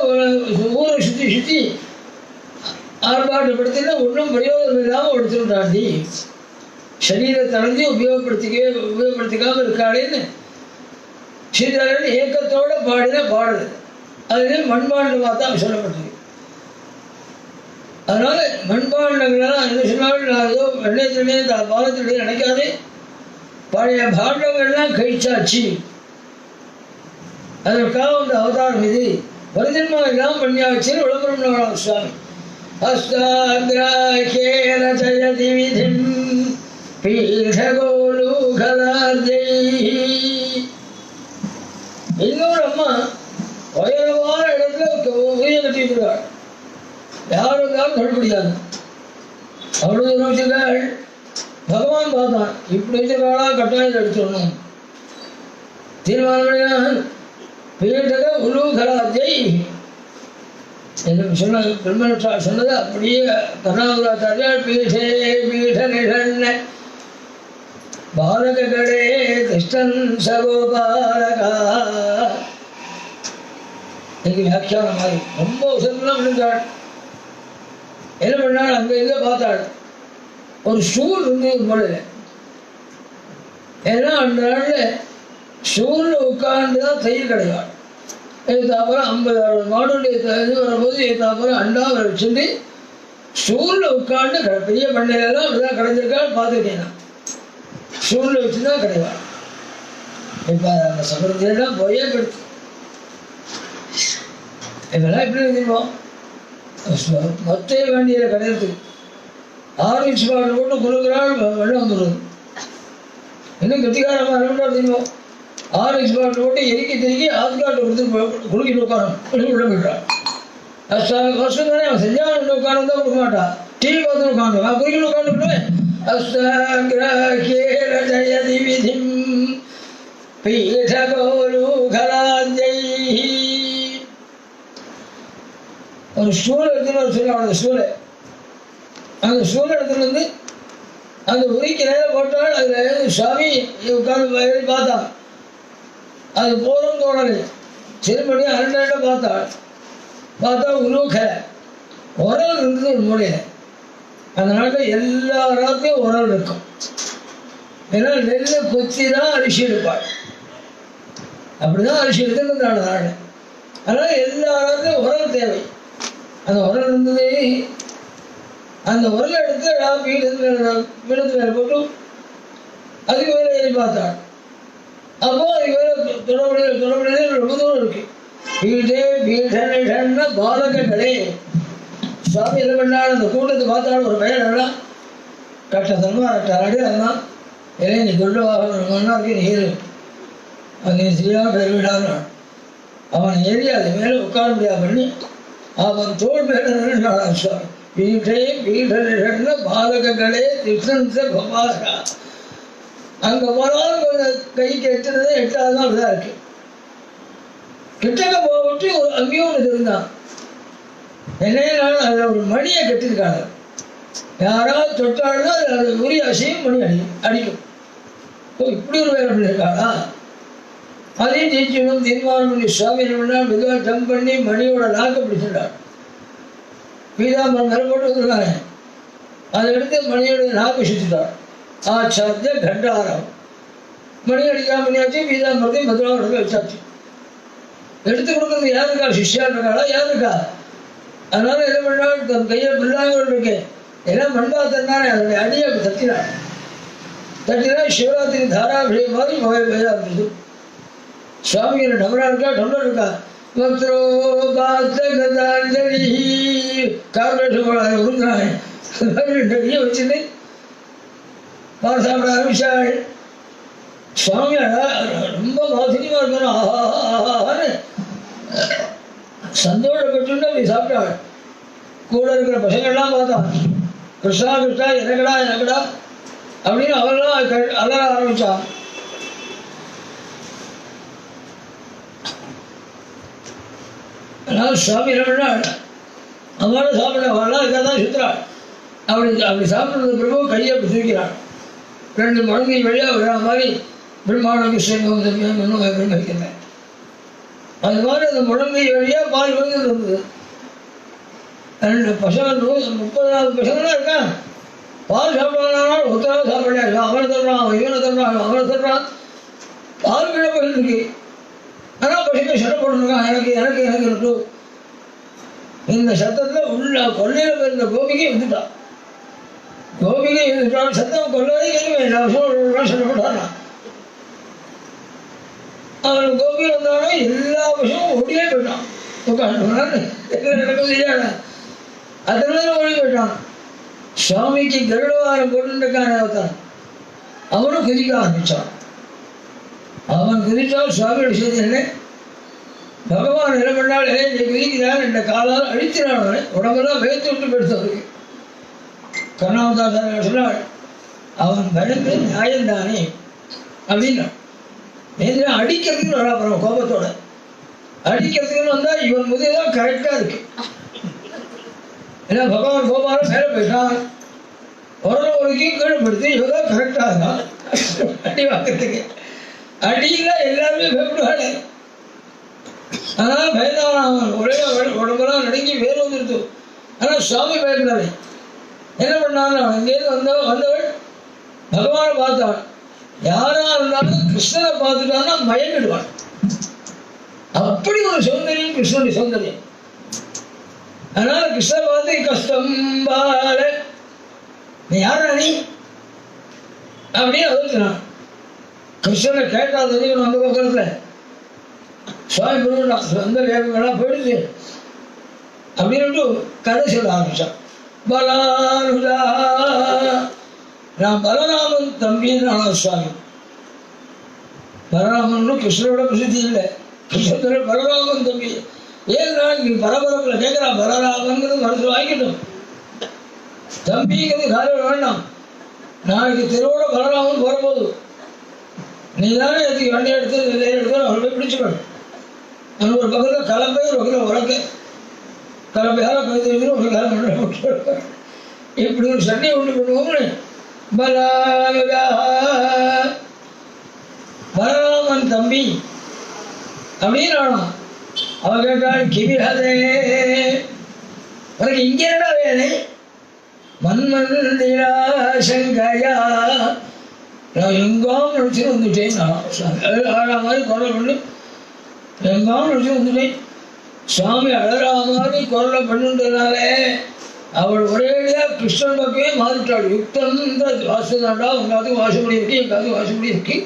ஊரை சுற்றி ஆர்ப்பாட்டப்படுத்தினா ஒன்றும் பிரயோஜனம் இல்லாமல் எடுத்துட்டாண்டி. சரீரத்தை அடைஞ்சி உபயோகப்படுத்திக்காமல் இருக்காளேன்னு ஸ்ரீதரன் ஏக்கத்தோட பாடின பாடுது. அதுலேயே மண்பாண்டமாக தான் சொல்லப்பட்டது. அதனால மண்பாண்டங்கள்லாம் என்ன சொன்னாலும் நான் ஏதோ வெள்ளத்திலே பாலத்திலே நினைக்காதே, பழைய பாண்டங்கள்லாம் கழிச்சாச்சு. அதற்காக அந்த அவதாரம் இது வருஜன்மா எல்லாம் பண்ணியாச்சுன்னு விளம்பரம் சுவாமி. அஸ்தாகிராகேன ஜயதி விதிம் பீடகோலூகலாத்யை. இன்னொரு அம்மா உயரமான இடத்துல உதய கட்டிவிடுவாள், யாருக்காலும் கண்டுபிடிக்காது. அவ்வளவு தூரம் வச்சிருக்காள். பகவான் பார்த்தான், இப்படி வச்சிருக்காளா, கட்டாயத்தை எடுத்துடணும் தீர்மானம் பண்ணினான். பீடக உலூகலாத்யை சொன்ன பிரம்ம சொன்னது அப்படியே கருணாபுராச்சாரியால் பீடே பீட நிழன்ன பாலககளே கிருஷ்ணன் சகோபாலகா. எனக்கு வியாக்கியானம் மாதிரி ரொம்ப உசரெல்லாம் விழுந்தாள். என்ன பண்ணாள், அங்கே இங்கே பார்த்தாள். ஒரு ஸ்டூல் இருந்து ஒரு மூலையில். ஏன்னா அந்த நாளில் ஸ்டூலில் உட்கார்ந்து தான் தயிர் கிடையாது. ஏத்தாப்புறம் 50-60 மாடுடைய இது வரும்போது ஏத்தாப்புறம் அண்டாவை வச்சுட்டு ஸ்டூலில் உட்காந்து பெரிய பண்ணையிலலாம் அப்படிதான் கிடைஞ்சிருக்கான்னு பார்த்துருக்கேன் நான். ஸ்டூலில் வச்சு தான் கிடையாது. இப்போ அந்த சபரத்திலாம் போயே போயிடுச்சு. இதெல்லாம் எப்படி இருந்துருவோம், மொத்த வேண்டிய கிடையாது. ஆரஞ்சு பாட்டில் போட்டு கொடுக்குறாள், வெள்ளம் வந்துடுது. இன்னும் கெட்டிக்காரமாக ரெண்டாவது தெரியும். ஆரஞ்சு பாட்டில் போட்டு எரிக்கி ஆத்காட்டை கொடுத்து குளிக்கிட்டு உட்காரம் உள்ள போயிட்டான். கஷ்டம் தானே, அவன் செஞ்சால் உட்காரம் தான் கொடுக்க மாட்டான். டிவி பார்த்து உட்காந்து நான் குளிக்கிட்டு உட்காந்துக்கிட்டேன். அஸ்தாகிரஜயதி விதிம் பீடகோலூகலாத்யை. ஒரு ஸ்டூல் எடுத்துன்னு வர சொல்லி அவனோட ஸ்டூலை, அந்த ஸ்டூல் எடுத்துன்னு வந்து அந்த உரிக்கு நேரம் போட்டால் அதில் சுவாமி உட்காந்து பார்த்தான். அது போகிறோம் தோணலை. செருப்படியும் 2 பார்த்தா உலூக உரல் இருந்தது ஒரு மூலையில். அந்த நாட்டில் எல்லா ராத்தையும் உரல் இருக்கும். ஏன்னா நெல்லை கொத்தி தான் அரிசி எடுப்பாள். அப்படிதான் அரிசி எடுத்துன்னு நாடு. அதனால் எல்லா ராத்தையும் உரல் தேவை. அந்த உரல் இருந்தது. அந்த உரலை எடுத்து பீடத்தில் போட்டு அதுக்கு மேலே ஏறி பார்த்தாள். அப்போ அதுக்கு மேலே தொடர்புடைய ரொம்ப தூரம் இருக்கு. பீடே பீடன பாலகங்களே. சுவாமி என்ன பண்ணால் அந்த கூட்டத்தை பார்த்தாலும் ஒரு பையன் நல்லா கட்டத்தனமாக ரெட்டாடி அதெல்லாம் ஏன் நீ கொள்ளுவாக இருக்கு நீர் அது சரியாக பெருவிடான்னு அவன் ஏறி அது மேலே உட்கார முடியாது பண்ணி அவன் தோல் மேலே சுவாமி. பீடே பீடன பாலகங்களே கிருஷ்ணன் பவாரா. அங்கே போனாலும் கொஞ்சம் கைக்கு எட்டுறது எட்டாவது தான் அப்படிதான் இருக்கு. கிட்டக்க போட்டு ஒரு அங்கேயும் ஒன்று இருந்தான். என்னையும் அதில் ஒரு மணியை கட்டியிருக்காங்க. யாராவது தொட்டாலும் அது உரிய அசையும் மணி அடிக்கும். ஓ இப்படி ஒரு வேலை பண்ணியிருக்காளா? அதையும் ஜெயிச்சணும் தீர்மானம் பண்ணி சுவாமி என்ன மெதுவாக ஜம்ப் பண்ணி மணியோட நாக்க பிடிச்சிட்டாள். பீதாம்பரம் மேலே போட்டு வந்துருக்காங்க. அதை எடுத்து மணியோட நாக்கு சுற்றிட்டாள். ஆச்சாரிய கண்டாரம் மணி அடிக்காம பண்ணியாச்சு. பீதாம்பரத்தை மெதுவாக எடுத்து வச்சாச்சு. எடுத்து கொடுக்குறது யாருக்கா? சிஷ்யா இருக்காளா? யாருக்கா? அதனால என்ன பண்ணால் தன் கையை பிள்ளாங்கள் இருக்கு எல்லாம் மண்பாத்தன்னானே அதனுடைய அடியை தட்டினாள். தட்டினா சிவராத்திரி தாராபிஷேகம் மாதிரி மொபைல் இருந்தது. சுவாமிகள் டமரா இருக்கா டொண்டர் இருக்கா பக்தரோ பாத்தகதாஞ்சலி கார்பரேஷன் உருந்தாங்க. ரெண்டு கையை வச்சுட்டு பால் சாப்பிட ஆரம்பிச்சாள். சுவாமி ரொம்ப மாசினியமா இருக்கணும். ஆஹான்னு சந்தோஷப்பட்டு அப்படி சாப்பிட்டாள். கூட இருக்கிற பசங்கள்லாம் பார்த்தான். கிருஷ்ணா கிருஷ்ணா எனக்கடா எனக்கடா அப்படின்னு அவெல்லாம் அலற ஆரம்பிச்சான். அதனால சுவாமி என்ன பண்ணாள்? அவளை சாப்பிட அவெல்லாம் இருக்காக தான் சுற்றுறாள். அப்படி சாப்பிட்றது பிரபு கையை அப்படி தூக்கிறாள். ரெண்டு முழங்கை வழியாக விழா மாதிரி பிரம்மாண்ட கிருஷ்ணன் பிரம்மிக்கிறேன். அது மாதிரி அந்த முழங்கை வழியாக பால் வந்து இருந்தது. ரெண்டு பசங்க 30 பசங்களாம் இருக்கான். பால் சாப்பிடாலும் ஒத்தராக சாப்பிடாது. அவனை தர்றான் இவனை தர்றான் அவனை தர்றான். பால் கீழே போயிட்டு இருக்கு. ஆனால் பசங்க சட்டை போட்டுருக்கான். எனக்கு எனக்கு எனக்கு இருக்கு. இந்த சத்தத்தில் உள்ள கொள்ளையில் போயிருந்த கோபிகை வந்துட்டான். கோபிகை வந்துட்டான். சத்தம் கொள்ளவே கேட்கவே சட்டப்பட்டான். அவன் கோபி வந்தாலும் எல்லா பசமும் ஓடியே போயிட்டான். உட்காந்து நடக்க அதனால ஓடி போயிட்டான். சுவாமிக்கு கருடவாரம் போட்டுருக்கான ஒருத்தான். அவனும் குதிக்க ஆரம்பிச்சான். அவன் குதிச்சால் சுவாமியோட செய்தி என்ன? பகவான் என்ன பண்ணால் குதிக்கிறான். என்ற காலால் அழித்தினான். அவனை உடம்பெல்லாம் வேத்து விட்டு பெடுத்தவருக்கு கர்ணாவதாசார சொன்னாள். அவன் பயந்து நியாயம்தானே அப்படின்னா அடிக்கிறதுக்கு வராப்புறம் கோபத்தோட அடிக்கிறதுக்குன்னு வந்தால் இவன் முதலாம் கரெக்டாக இருக்கு. ஏன்னா பகவான் கோபாலம் மேலே போயிட்டான். ஒருக்கும் கீழ்படுத்தி இவதான் கரெக்டாக இருந்தான் அடி வாங்கிறதுக்கு. அடியில் எல்லாருமே பயப்படுவாங்க. அதனால் பயந்தான். அவன் ஒரே உடம்பெல்லாம் நடுங்கி வேறு வந்துருத்து. ஆனால் சுவாமி பயப்படாது. என்ன பண்ணாங்க? அவன் இங்கேருந்து வந்தவள் பகவானை பார்த்தான். யாரா இருந்தாலும் கிருஷ்ணனை பார்த்துட்டான்னா மயங்கிடுவான். அப்படி ஒரு சௌந்தரியம் கிருஷ்ணனுடைய சௌந்தரியம். அதனால கிருஷ்ண பார்த்து கஷ்டம் பால நீ யாரா நீ அப்படின்னு அதுனான். கிருஷ்ணனை கேட்டால் தெரியும். அந்த பக்கத்தில் சுவாமி பண்ணுறான். சொந்த வேகங்கள்லாம் போயிடுது அப்படின்னு கதை சொல்ல ஆரம்பிச்சான். பலானுதா நான் பலராமன் தம்பின்னு சுவாமி. பலராமன் கிருஷ்ணனோட பிரசித்தி இல்லை. கிருஷ்ணனோட பலராமன் தம்பி. ஏன்னா நீ பரபரப்பில் கேட்குறான். பலராமங்கிறது மனசில் வாங்கிட்டோம். தம்பிங்கிறது காலையில் வேண்டாம். நாளைக்கு தெருவோட பலராமன் போகிறபோது நீ தானே எடுத்து வண்டி எடுத்து அவனை போய் பிடிச்சிக்கணும். அவன் ஒரு பக்கத்தில் கலப்பை ஒரு பக்கத்தில் உறக்க கலப்பையால் கழுத்து ஒரு காலம் இப்படி ஒரு சண்டையை உண்டு பண்ணுவோம்னு பலராமன் தம்பி அப்படின்னு ஆனான். அவன் கேட்டாள் கிவிஹதே உனக்கு இங்கே என்னடா வேலை? மன்மந்திரா சங்கையா நான் எங்காம் நினைச்சு வந்துட்டேன். ஆழா மாதிரி குரலை பண்ணு எங்காம் நினைச்சு வந்துட்டேன். சுவாமி அழறா மாதிரி குரலை பண்ணுன்றதுனால அவள் ஒரேடியா கிருஷ்ணன் பக்கமே மாறிட்டாள். யுக்தம் வாசனாடா, உங்காவது வாசப்படி இருக்கு, எங்காவது வாசப்படி இருக்கு,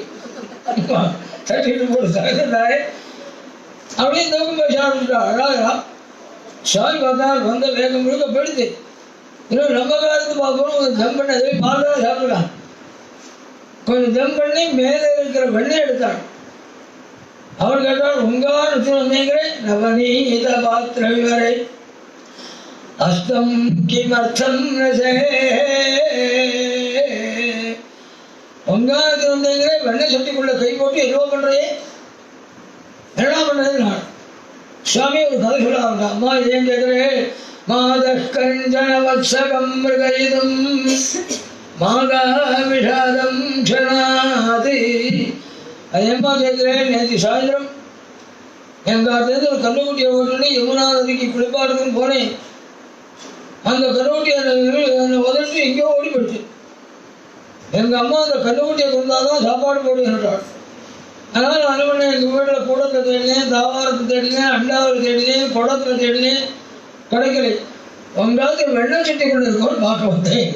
தட்டிட்டு போட்டு தகந்தாரு அப்படியே தூக்கம் பேச ஆரம்பிச்சிட்டா. அழகா சாமி பார்த்தா வந்த வேகம் முழுக்க போயிடுது. இன்னும் நம்ம காலத்து பார்க்கணும், கொஞ்சம் ஜம் பண்ண அதே பால் தான் சாப்பிடலாம். கொஞ்சம் ஜம் பண்ணி மேலே இருக்கிற வெண்ணெய் எடுத்தாள். அவள் கேட்டால் உங்கான்னு வந்தேங்கிறேன். நவநீத பாத்திர விவரை அஸ்தம் கிமர்த்தம் உங்காத்து வந்தேங்கிறேன். வெண்ணெய் சட்டிக்குள்ள கை போட்டு எதுவோ பண்றே, என்ன பண்றது? நான் சுவாமி ஒரு கதை சொல்ல அவங்க அம்மா ஏன் கேட்கிறேன். மாதக்கஞ்சன வத்சகம் மிருகயிதம் மாகா விஷாதம் க்ஷணாதி. அது ஏன்பா கேட்கிறேன், நேற்று சாயந்தரம் எங்காத்திலிருந்து ஒரு கண்ணுக்குட்டியை ஓட்டுன்னு யமுனா நதிக்கு குளிப்பாடுறதுன்னு போனேன். அந்த கண்ணுக்குட்டியை உதட்டு எங்கேயோ ஓடி போயிடுச்சு. எங்கள் அம்மா அந்த கண்ணுக்குட்டியை கொண்டாதான் சாப்பாடு போடுகிறாள். அதனால் நான் பண்ணேன், எங்கள் வீட்டில் கூடத்தில் தேடினேன், தாவாரத்தை தேடினேன், அண்டாவில் தேடினேன், குடத்தில் தேடினேன், கிடைக்கலை. உங்காவது வெள்ளை சட்டி கொண்டு இருக்கோன்னு பார்க்க வந்தேன்.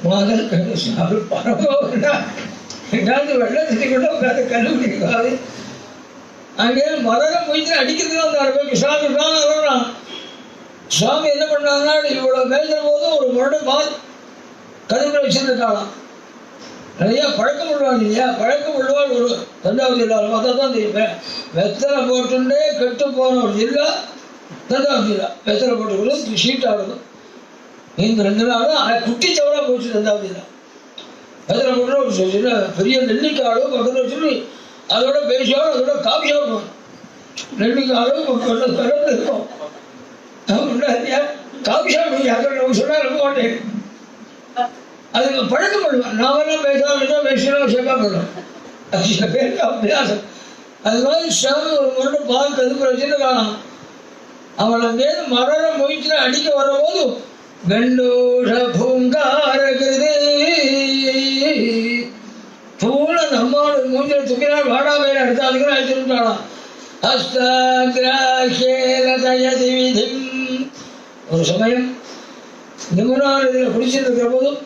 பரவாயில்ல, எங்காவது வெள்ளை சட்டி கொண்டு உட்காந்து கண்டுபிடிக்காது. அங்கே மரம் போயிட்டு அடிக்கிறதுக்கு வந்தாரு. சாமி தான் சுவாமி என்ன பண்ணாங்கன்னா, இவ்வளோ பேசுகிற போதும் ஒரு முரடு பால் கதுப்பில் வச்சுருக்காளாம். நிறையா பழக்கம் உள்ளவாள் இல்லையா, பழக்கம் உள்ளவாள் ஒரு தஞ்சாவூர் ஜில்லாவில் பார்த்தா தான் தெரியும். வெத்தலை போட்டுண்டே கெட்டு போன ஒரு ஜில்லா தஞ்சாவூர் ஜில்லா. வெத்தலை போட்டுக்கிறது ஷீட்டாகுது. இந்த 2 நாளும் குட்டி சவராக போச்சு தஞ்சாவூர் ஜில்லா. வெத்தலை போட்டு ஒரு சின்ன பெரிய நெல்லிக்காடு பக்கத்தில் வச்சுட்டு அதோட பேசியாலும் அதோட காஃபி சாப்பிடுவோம். நெல்லிக்காடு கலந்து இருக்கும். காஃபி சாப்பிடுவோம். யாரும் சொன்னால் ரொம்ப மாட்டேன். அதுக்கு பழக்கம் பண்ணுவேன். நாமெல்லாம் பேசாமல் பேசினா சேப்பா பண்ணுவோம். அது சில பேருக்கு அபியாசம். அது மாதிரி சாமி ஒரு முறை பால் கதுப்புற வச்சுட்டு காணும். அவன் அங்கேருந்து மரணம் முயற்சி அடிக்க வரும்போது கண்டோஷ பூங்காரகுது பூல நம்மளோட மூஞ்சில துப்பினால் வாடா வேலை எடுத்தாலுக்கு அழைச்சிருந்தாலாம். ஹஸ்தாகிராஹேலதயதிவிதிம். ஒரு சமயம் யமுனா நதியில் குடிச்சிட்டு இருக்கிற போதும்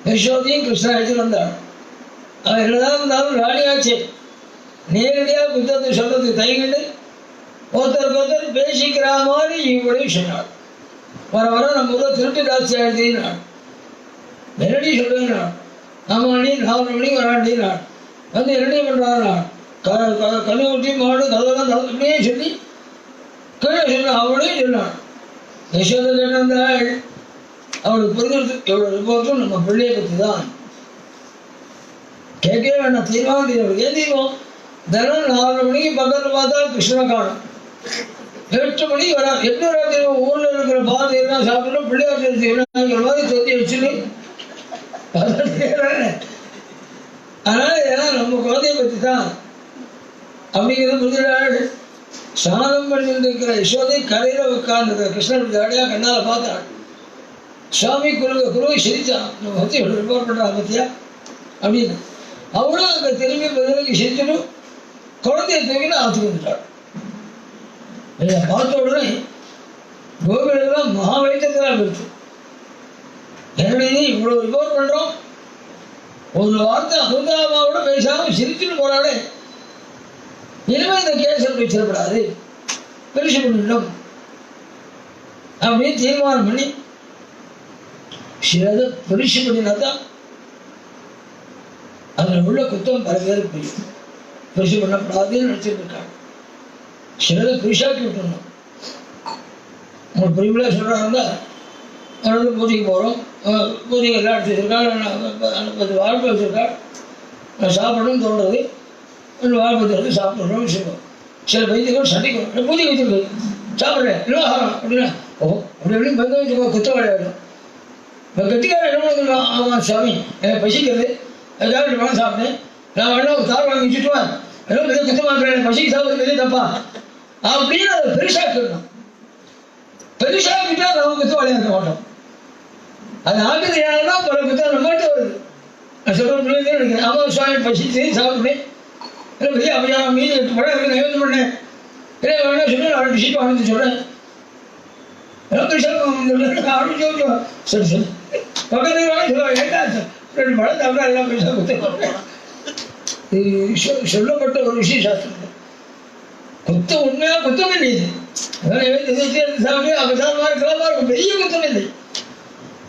யசோதையும் கிருஷ்ணா அழைச்சிட்டு வந்தாள். அவன் என்னதான் இருந்தாலும் ராணியாச்சு. நேரடியாக புத்தகத்தை சொல்றதுக்கு தயங்கிட்டு ஒருத்தருக்கு பேசிக்கிற மாதிரி இவளையும் சொன்னாள். வர வர நம்ம ஊரில் திருட்டு ஜாஸ்தி ஆயிடுதுன்னாள். நேரடி சொல்றேன் நான். 4 மணி 4 மணிக்கு வராண்டி நான் வந்து என்னடி பண்ணுறான். கண்ணு ஊட்டி மாடு கதவெல்லாம் இப்படியே சொல்லி கீழே சொன்னான். அவளையும் சொன்னான். யசோதை கேட்டாள். அவளுக்கு புரிஞ்சுட்டு எவ்வளோ ரிப்போர்ட்டும் நம்ம பிள்ளையை பற்றி தான் கேட்கவே வேண்டாம். தீர்மானம் தெரியும். ஏன் தீர்வோம்? தினம் 4 மணிக்கு பக்கத்தில் பார்த்தா கிருஷ்ணனை காணும். 8 மணிக்கு வரா. 8 வர தெரியும். ஊரில் இருக்கிற பாதை எல்லாம் சாப்பிடணும். பிள்ளையார் தெரிஞ்சுக்கிற மாதிரி சொல்லி வச்சுன்னு அதனால ஏன்னா நம்ம குழந்தைய பற்றி தான் அப்படிங்கிறது புரிஞ்சுடாள். ஸ்நானம் பண்ணிட்டு இருக்கிற யசோதை கரையில் உட்கார்ந்து கிருஷ்ணனுக்கு அடையா கண்ணால் பார்த்தாள். சுவாமி குருவை சிரிச்சான். நம்ம பற்றி ரிப்போர்ட் பண்ணுறாங்க பத்தியா அப்படின்னு. அவளும் அங்கே திரும்பி பதிலுக்கு சிரிச்சனும் குழந்தைய தூக்கின்னு ஆற்றுக்கு வந்துட்டாள். இதை பார்த்த உடனே கோபிகளெல்லாம் மகா வைத்தியத்தில் இருக்கு. என்னுடைய இவ்வளோ ரிப்போர்ட் பண்ணுறோம், ஒரு வார்த்தை அமுதாமாவோட பேசாமல் சிரிச்சுட்டு போறாளே, இனிமே இந்த கேஸ் அப்படி வச்சிடப்படாது, பெருசு பண்ணிட்டோம் அப்படின்னு தீர்மானம் பண்ணி சிலதை பெருசு பண்ணினா தான் அதில் உள்ள குத்தம் பல பேருக்கு புரியும். பெருசு பண்ணப்படாதுன்னு நினச்சிட்டு இருக்காங்க. சிலதை பெருசாக்கி விட்டுருணும். உங்களுக்கு புரியுங்களா சொல்கிறாங்க. வந்து பூஜைக்கு போகிறோம், பூஜைக்கு எல்லாம் எடுத்து வச்சிருக்காள், 10 வாழ்க்கை வச்சுருக்காள், சாப்பிடணும்னு தோன்றது, 2 வாழ்க்கை வந்து சாப்பிட்றோம்னு வச்சுருக்கோம். சில வைத்தியர்கள் சண்டைக்கு பூஜை வச்சுருக்கு சாப்பிட்றேன் விவகாரம் அப்படின்னா ஓ அப்படி எப்படி பங்க வச்சுக்கோ குத்த விளையாடும். இப்போ கட்டிக்கார என்ன பண்ணுவான், ஆமாம் சாமி எனக்கு பசிக்கிறது அதுக்காக பணம் சாப்பிட்டேன், நான் வேணா ஒரு தார் வாங்கி வச்சுட்டுவேன், எல்லாம் பெரிய குத்தம் வாங்குறேன், பசிக்கு சாப்பிட்றது பெரிய தப்பா அப்படின்னு அதை பெருசாக்கிடணும். பெருசாக்கிட்டா நம்ம குத்த விளையாட மாட்டோம். அது ஆக்குது ஏன்னா பல குத்தம் நம்மகிட்ட வருது. நான் சொல்ல நினைக்கிறேன். ஆமாம் சுவாமி பசிச்சு சாப்பிட்டேன், இல்லை பெரிய அப்படியா மீதி 8 படம் இருக்கு நைவேதம் பண்ணேன், இல்லை வேணா சொல்லி நான் 2 சீட்டு வாங்கி சொல்கிறேன். சரி சரி பக்கத்துக்கு சொல்லுவாங்க ஏட்டா ரெண்டு மழை தவிர எல்லாம் பைசா குத்து சொல்லப்பட்ட ஒரு விஷய சாஸ்திரம் குத்து உண்மையா குத்தம் இல்லை இது சாமி அவசாரமா இருக்கலாமா இருக்கும் பெரிய குத்தம் இல்லை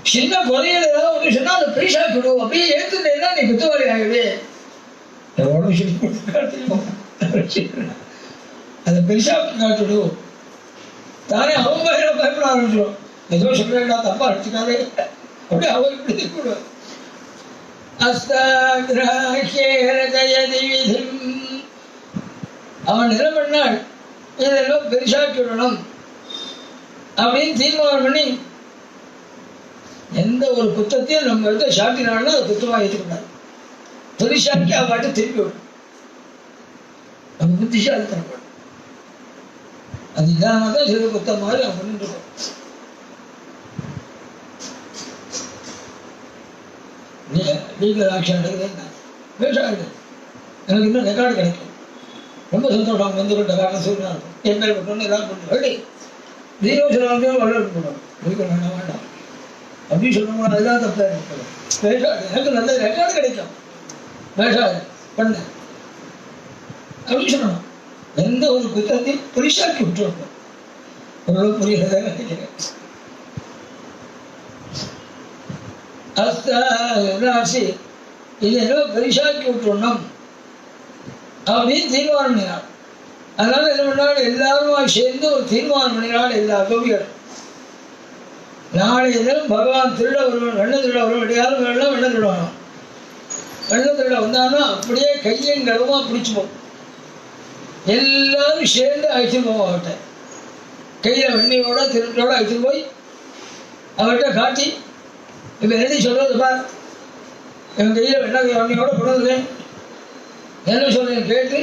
சின்ன குறைகள் ஏதாவது ஒன்று சொன்னா அதை பைசா விடுவோம் அப்படியே ஏற்றுனா நீ குத்தவாளி ஆகவே எவ்வளவு அதை பெருசா காட்டுடும் தானே அவங்க பயப்பட ஆரம்பிச்சிடும் ஏதோ சொல்றா தப்பா அடிச்சுக்காதே அப்படியே அவர் பிடித்துக்கூடும் அவன் என்ன பண்ணாள் இதெல்லாம் பெருசாக்கி விடணும் அப்படின்னு தீர்மானம் பண்ணி எந்த ஒரு குத்தத்தையும் நம்ம எடுத்து சாட்டினாலும் அதை குத்தமாக ஏற்றுக்கூடாது பெருசாக்கி அவன் பாட்டு திருப்பி விடும் நம்ம புத்திசாலி தரப்படும் அது இல்லாம தான் சிறு குத்த மாதிரி அவன் பண்ணிட்டு இருக்கோம் லீகல் ஆக்ஷன் எடுக்குதுன்னா பேசாது எனக்கு இன்னும் ரெக்கார்டு கிடைக்கும் ரொம்ப சந்தோஷம் அவங்க வந்து ரெக்கார்டு சூழ்நிலை இருக்கும் என் பேர் பண்ணணும் எல்லாரும் பண்ணுறோம் ரெடி தீரோ சில வரவேற்பு பண்ணணும் முடிக்க வேண்டாம் வேண்டாம் அப்படின்னு சொல்லணும் அதுதான் தப்பாக இருக்கணும் பேசாது எனக்கு நல்ல ரெக்கார்டு கிடைக்கும் பேசாது பண்ணு அப்படின்னு சொல்லணும் எந்த ஒரு குத்தத்தையும் பெரிசாக்கி விட்டுருக்கோம் ஓரளவு புரிகிறதா நினைக்கிறேன் ராசி இதெல்லாம் பெரிசாக்கி விட்டுறணும் அப்படின்னு தீர்மானம் பண்ணினார் அதனால என்ன பண்ணாலும் எல்லாருமா சேர்ந்து ஒரு தீர்மானம் பண்ணினாலும் எல்லா கவிகள் நாளைய தினம் பகவான் திருட வருவன் வெண்ண திருட வருவன் யாரும் வேணாம் வெண்ண திருடணும் வெண்ண திருட வந்தாலும் அப்படியே கையும் கடவுமா பிடிச்சுப்போம் எல்லாரும் சேர்ந்து அழைச்சிட்டு போவோம் அவர்கிட்ட கையில் வெண்ணியோட திருட்டோட அழைச்சிட்டு போய் அவர்கிட்ட காட்டி இப்போ எழுதி சொல்றது பார் என் கையில் வெண்ணியோட கொண்டுருக்கேன் என்ன சொல்றேன் கேட்டு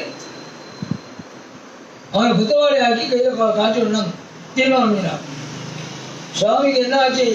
அவனை குத்தவாளி ஆக்கி கையில் காட்டி விடணும் தீர்மானம் பண்ணினான் சுவாமிக்கு என்ன ஆச்சு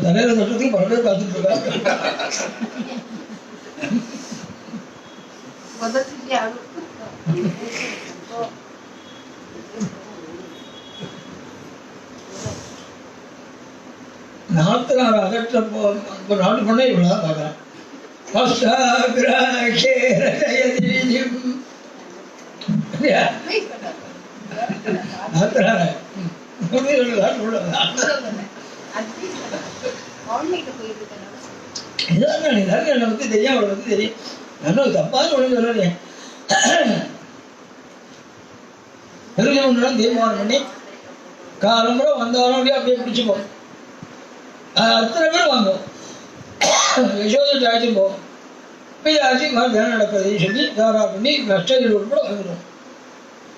தலையில தொட்டதுக்கு பல பேர் பார்த்துட்டு இருக்காங்க நாத்தனார் அகற்ற நாட்டு பண்ண இவ்வளவுதான் பார்க்கறேன் நாத்தனார என்னை பத்தி தெரியும் அவளை பத்தி தெரியும் நான் தப்பான ஒண்ணு சொல்லலையே பெருமாள் தீர்மானம் பண்ணி காலம்புற வந்தாலும் அப்படியே பிடிச்சுப்போம் அத்தனை பேர் வாங்குவோம் யசோதை ஆட்சியும் போவோம் ஆட்சி மாதிரி தினம் நடக்கிறதுன்னு சொல்லி தாரா பண்ணி கஷ்டங்கள் உட்பட வாங்கிடுவோம்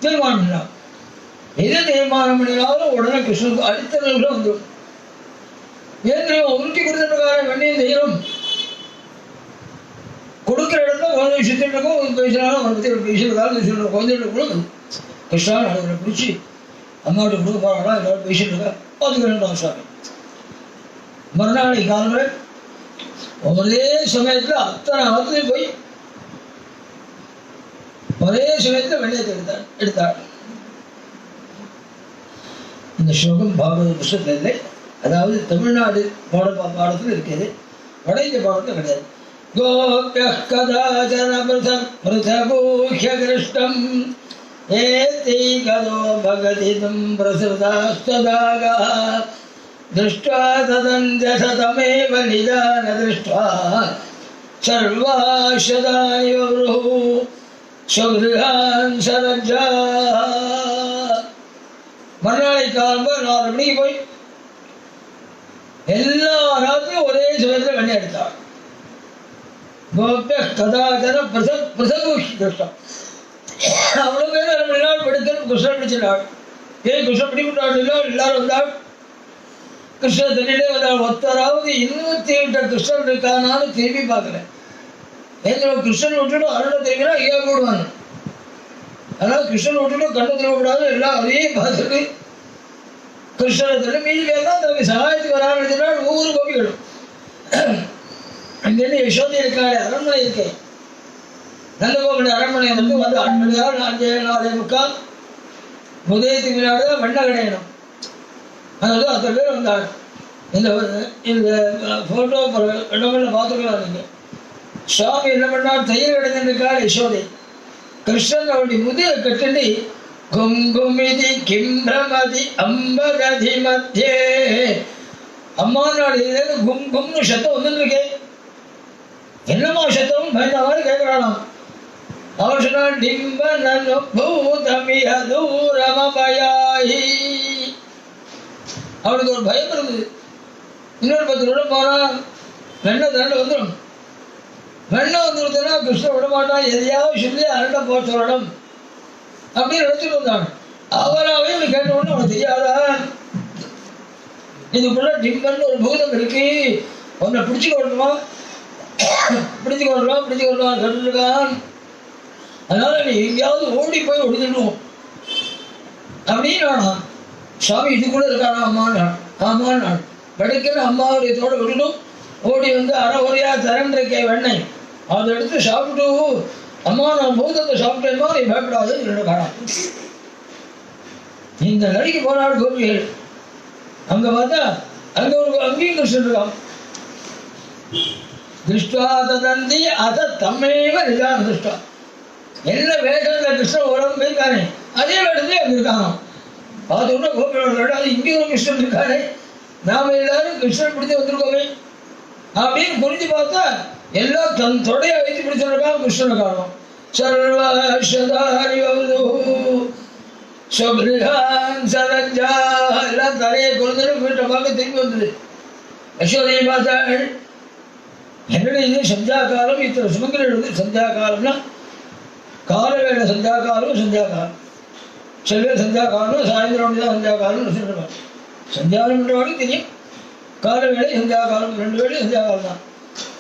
தீர்மானம் பண்ணலாம் எது தீர்மானம் பண்ணினாலும் உடனே கிருஷ்ணனுக்கு அடுத்த நிமிஷம் வந்துடும் ஏன் தெரியும் உருட்டி கொடுத்துருக்காரு வெண்ணையும் செய்யணும் கொடுக்குற இடத்துல குழந்தை விஷயத்துட்டு இருக்கும் ஒரு பேசினாலும் அவனை பற்றி ஒரு பேசியிருக்காலும் பேசிட்டு குழந்தைகிட்ட கூட கிருஷ்ணா அவரை பிடிச்சி அம்மாவிட்ட கொடுக்க போறாங்களா எல்லாரும் பேசிட்டு இருக்கா பார்த்துக்கிறேன் சுவாமி மறுநாளை காலங்கள் ஒரே சமயத்தில் அத்தனை ஆற்றுலையும் போய் ஒரே சமயத்தில் வெள்ளத்தை எடுத்தாள். இந்த ஸ்லோகம் பாகவத புஸ்தகத்தில் இல்லை, அதாவது தமிழ்நாடு பாடத்தில் இருக்கிறது, வட இந்திய பாடத்தில் கிடையாது. கோப்யः கதாச்சன மிருதபூஹ்ய கிருஷ்ணம் ஏதி கதோ பகதிதும் பிரசுதாஸ்ததாகः திருஷ்ட்வா ததஞ்சசதமேவ நிதான திருஷ்ட்வா சர்வாஷதானி வவ்ருः ஸ்வகிருஹான் சரஜ்ஜாः. மறுநாளை காலம்போ 4 மணிக்கு போய் எல்லா ராத்திரியும் ஒரே சமயத்தில் வெண்ணெய் எடுத்தாள். கோப்ய கதாச்சன பிரசபூஹ்ய கிருஷ்ணம். அவ்வளவு பேர் 2 மணி நாள் படுத்து கிருஷ்ணன் பிடிச்சிட்டாள். ஏன் கிருஷ்ணன் பிடிபட்டாள்? எல்லாரும் வந்தாள். கிருஷ்ணன் தண்ணிலே வந்தாள். ஒருத்தராவது 28 கிருஷ்ணன் இருக்கானாலும் திரும்பி பார்க்கல. ஏன்னா கிருஷ்ணன் விட்டுட்டு அருணை தெரிவினா ஏன் போடுவாங்க. அதனால கிருஷ்ணன் விட்டுட்டு கண்ணு திரும்பக்கூடாது. எல்லாம் அதையே பார்த்துட்டு கிருஷ்ணனை தள்ளி மீதி பேர்லாம் தனக்கு சகாயத்துக்கு வராமல் ஒவ்வொரு கோபிகளும் அங்கிருந்து யசோதை இருக்காரு, அரண்மனை இருக்கேன், நந்தகோபுர அரண்மனை வந்து 6 மணி நேரம் 5:45 உதயத்துக்கு முன்னாடி தான் வெண்ணெய் கிடையணும். அதனால அத்தனை பேர் வந்தாங்க. இந்த ஃபோட்டோ இடங்களில் பார்த்துக்கலாம். நீங்கள் சுவாமி என்ன பண்ணால் தயிர் கிடைச்சிருக்காள் யசோதை. கிருஷ்ணன் அவருடைய முதுகை கட்டுண்டி குங்குமிதி கிம்பிரமதி அம்பகதி மத்தியே அம்மா நாடு இதுலேருந்து கும்னு சத்தம் வந்துருக்கேன். என்னம்மா சத்தம் பயந்த மாதிரி கேட்கிறானாம். அவன் சொன்னான் டிம்ப நூதமிய தூரமபயாயி. அவனுக்கு ஒரு பயம் இருந்தது. இன்னொரு 10 நிமிடம் போனா வெண்ணெய் திரண்டு வந்துடும். வெண்ணெய் வந்துருச்சுன்னா கிருஷ்ணன் விடமாட்டான், எதையாவது சொல்லி அரண்ட போக சொல்லணும் அப்படின்னு நினைச்சிட்டு வந்தான். அவராகவே இவனை கேட்ட உடனே அவனுக்கு தெரியாதா, இதுக்குள்ள டிம்பன்னு ஒரு பூதம் இருக்கு, உன்னை பிடிச்சுக்கொள்ளணுமா பிடிச்சுக்கொள்ளலாம் கேட்டுருக்கான். அதனால நீ எங்கேயாவது ஓடி போய் ஒழிஞ்சிடணும் அப்படின்னு வேணாம். சுவாமி இதுக்குள்ள இருக்கானா அம்மான்னு. ஆமான்னு வெடுக்கிற அம்மாவுடைய தோட விடணும். ஓடி வந்து அரைகுறையா திரண்டிருக்கே வெண்ணெய் அதை எடுத்து சாப்பிட்டு, அம்மா நான் பூதத்தை சாப்பிட்டேன்னா நீ பயப்படாது காணாம். இந்த நடிக்கு போனாள் கோபிகள். அங்க பார்த்தா அங்கேயும் கிருஷ்ணன் இருக்கான். திருஷ்டா தந்தி அத தம்மேவ நிதான திருஷ்டா. என்ன வேஷத்துல கிருஷ்ணன் உடம்பு போயிருக்கானே அதே வேஷத்துல அங்க இருக்காங்க. பார்த்தோம்னா கோபியோட அது இங்கே ஒரு கிருஷ்ணன் இருக்கானே, நாம எல்லாரும் கிருஷ்ணன் பிடித்து வந்திருக்கோமே அப்படின்னு புரிஞ்சு பார்த்தா எல்லாம் தன் தொடையை வைத்து பிடிச்சிருக்காங்க. கிருஷ்ணனை காணும். சர்வதாரி சரஜா எல்லாம் தலையை குறைஞ்சு வீட்டை பார்க்க திரும்பி வந்தது. யசோதையை பார்த்தாள். என்னோட இது சந்தியா காலம், இத்தனை சுமங்கல் எழுது. சந்தியா காலம்னா காலவேளை சந்தியா காலம், சந்தியா காலம் செல்வே சந்தியா காலம், சாயந்தரம் தான் சந்தியா காலம்னு சொல்லுவாங்க. சந்தியானம் என்றவாலும் தெரியும். காலவேளை சந்தியா காலம், 2 வேளை சந்தியா காலம் தான்.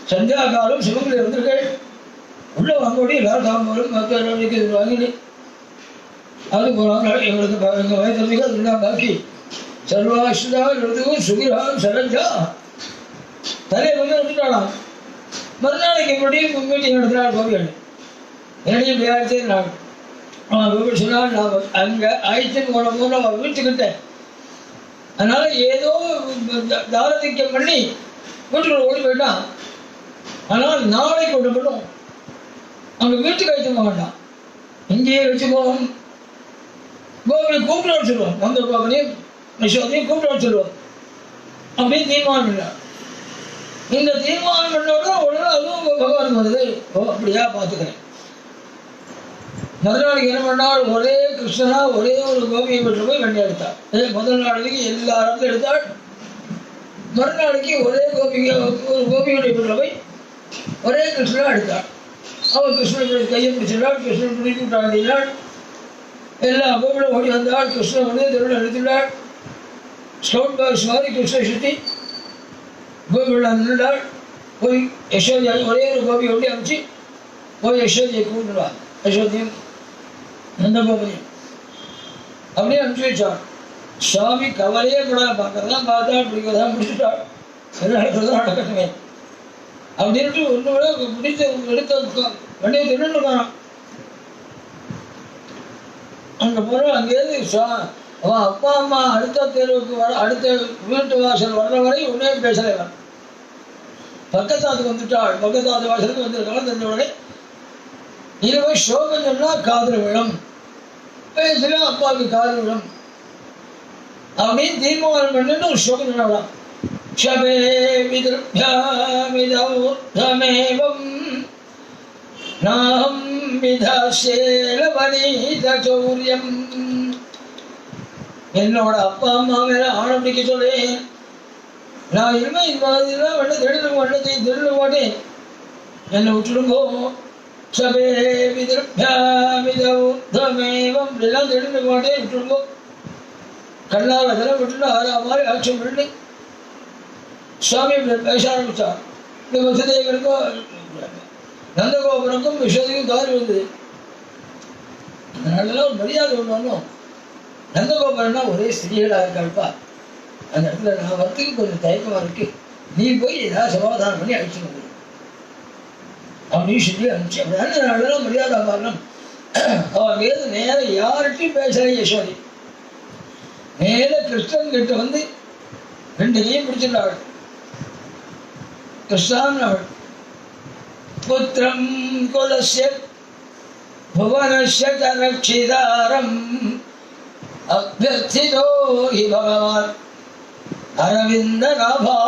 சந்தியா காலம் சுமங்கல் இருந்திருக்கேள். உள்ள வாங்கோடி எல்லாரும் சாப்பிடும் மற்ற வாங்கினி அது போகிறாங்க. எங்களுக்கு எங்கள் வயசுக்கு அது தான் பாக்கி. சர்வாஸ்தா எழுதுவும் சுகிரான் சரஞ்சா தலையை வந்து விட்டுட்டாளாம். மறுநாளைக்கு எப்படியும் மீட்டிங் நடத்தினாள் கோபிகள். என்னையும் விளையாடுத்தே நாள் கோபிகள் சொன்னால் நான் அங்கே ஆயிரத்துக்கு போன அவள் வீட்டுக்கிட்டேன். அதனால ஏதோ தாரதிக்கம் பண்ணி வீட்டுக்குள்ள ஓடி போயிட்டான். ஆனால் நாளை கொண்டு போடும் அங்கே வீட்டுக்கு அழைத்து போக வேண்டாம், இங்கேயே வச்சுக்குவோம். கோபியை கூப்பிட்டு சொல்லுவோம், வந்த கோபனையும் யசோதையும் கூப்பிட்டு சொல்லுவோம் அப்படின்னு தீர்மானம் பண்ணார். இந்த தீர்மானம் பண்ணோட உடனே அதுவும் பகவான் வருது. ஓ அப்படியா பார்த்துக்கிறேன். முதல் நாளைக்கு என்ன பண்ணால் ஒரே கிருஷ்ணனா ஒரே ஒரு கோபியை பெற்று போய் வெண்ணெய் எடுத்தாள். முதல் நாளைக்கு எல்லா இடத்துல எடுத்தாள். மறுநாளைக்கு ஒரே ஒரு கோபியுடைய பெற்று போய் ஒரே கிருஷ்ணனா எடுத்தாள். அவள் கிருஷ்ணன் கையை பிடிச்சிட்டாள். கிருஷ்ணன் பிடித்து விட்டாள். எல்லா கோபிலும் ஓடி வந்தாள். கிருஷ்ணன் வந்து திருவிழா எடுத்துள்ளாள். ஸ்கவுட் பாக்ஸ் மாதிரி கிருஷ்ணனை சுற்றி கோபிகள் நின்றாள். போய் யசோதியை ஒரே ஒரு கோபியை ஒட்டி அனுப்பிச்சு போய் யசோதியை கூப்பிடுவா. யசோதியும் நந்தகோபதியும் அப்படியே அனுப்பிச்சு வச்சாள். சுவாமி கவலையே கூட பார்க்கறதான் பார்த்தாள், பிடிக்கிறதா முடிச்சுட்டாள். எல்லாம் நடக்கட்டுமே அப்படின்ட்டு ஒன்று விட பிடித்த எடுத்த வண்டியை தின்னு காணும். அங்கே போகிறோம். அங்கேருந்து அவன் அப்பா அம்மா அடுத்த தெருவுக்கு வர, அடுத்த வீட்டு வாசல் வர்ற வரை உடனே பேசலைவன். பக்கத்தாத்துக்கு வந்துட்டாள். பக்கத்தாத்து வாசலுக்கு வந்திருக்காள். தெரிஞ்ச உடனே இரவு சோகம் சொன்னால் காதல் விழும், பேசல அப்பாவுக்கு காதல் விழும் அப்படின்னு தீர்மானம் பண்ணிட்டு ஒரு சோகம் சொன்னாலாம். ஷபே விதர்பியாமிதௌர்தமேவம் நாம் விதாசேல வனீத சௌரியம். என்னோட அப்பா அம்மா மேல ஆரம்பிக்க சொல்லேன். நான் இனிமே இந்த மாதிரிலாம் வெள்ள திருட மாட்டேன், என்னை விட்டுடுங்கோ. சபே விதர்பியாமிதௌர்தமேவம் எல்லாம் திருட மாட்டேன், விட்டுடுங்கோ. கண்ணால் அதெல்லாம் விட்டுட்டு ஆறா மாதிரி ஆட்சியம் பண்ணி சுவாமி பேச ஆரம்பித்தார். இந்த வசதிகளுக்கும் நந்தகோபுரக்கும் விஷயத்துக்கும் காரி வந்தது. அதனாலலாம் ஒரு மரியாதை ஒன்றும். நந்தகோபுரம்னா ஒரே ஸ்திரீகளாக இருக்காள்ப்பா, அந்த இடத்துல நான் வரத்துக்கு கொஞ்சம் தயக்கமாக இருக்கு, நீ போய் ஏதாவது சமாதானம் பண்ணி அழிச்சுன்னு போய் அப்படின்னு சொல்லி அனுப்பிச்சு. அப்படின்னா அதெல்லாம் மரியாதை காரணம். அவங்க நேரம் யார்கிட்டையும் பேசலை யசோதி. நேர கிருஷ்ணன் கிட்ட வந்து ரெண்டு கையும் பிடிச்சிருந்தாள். கிருஷ்ணான் புத்திரம் குலஸ்ய புவனஸ்ய ரக்ஷிதாரம் அபியர்த்திதோ ஹி பகவான் அரவிந்த நாபா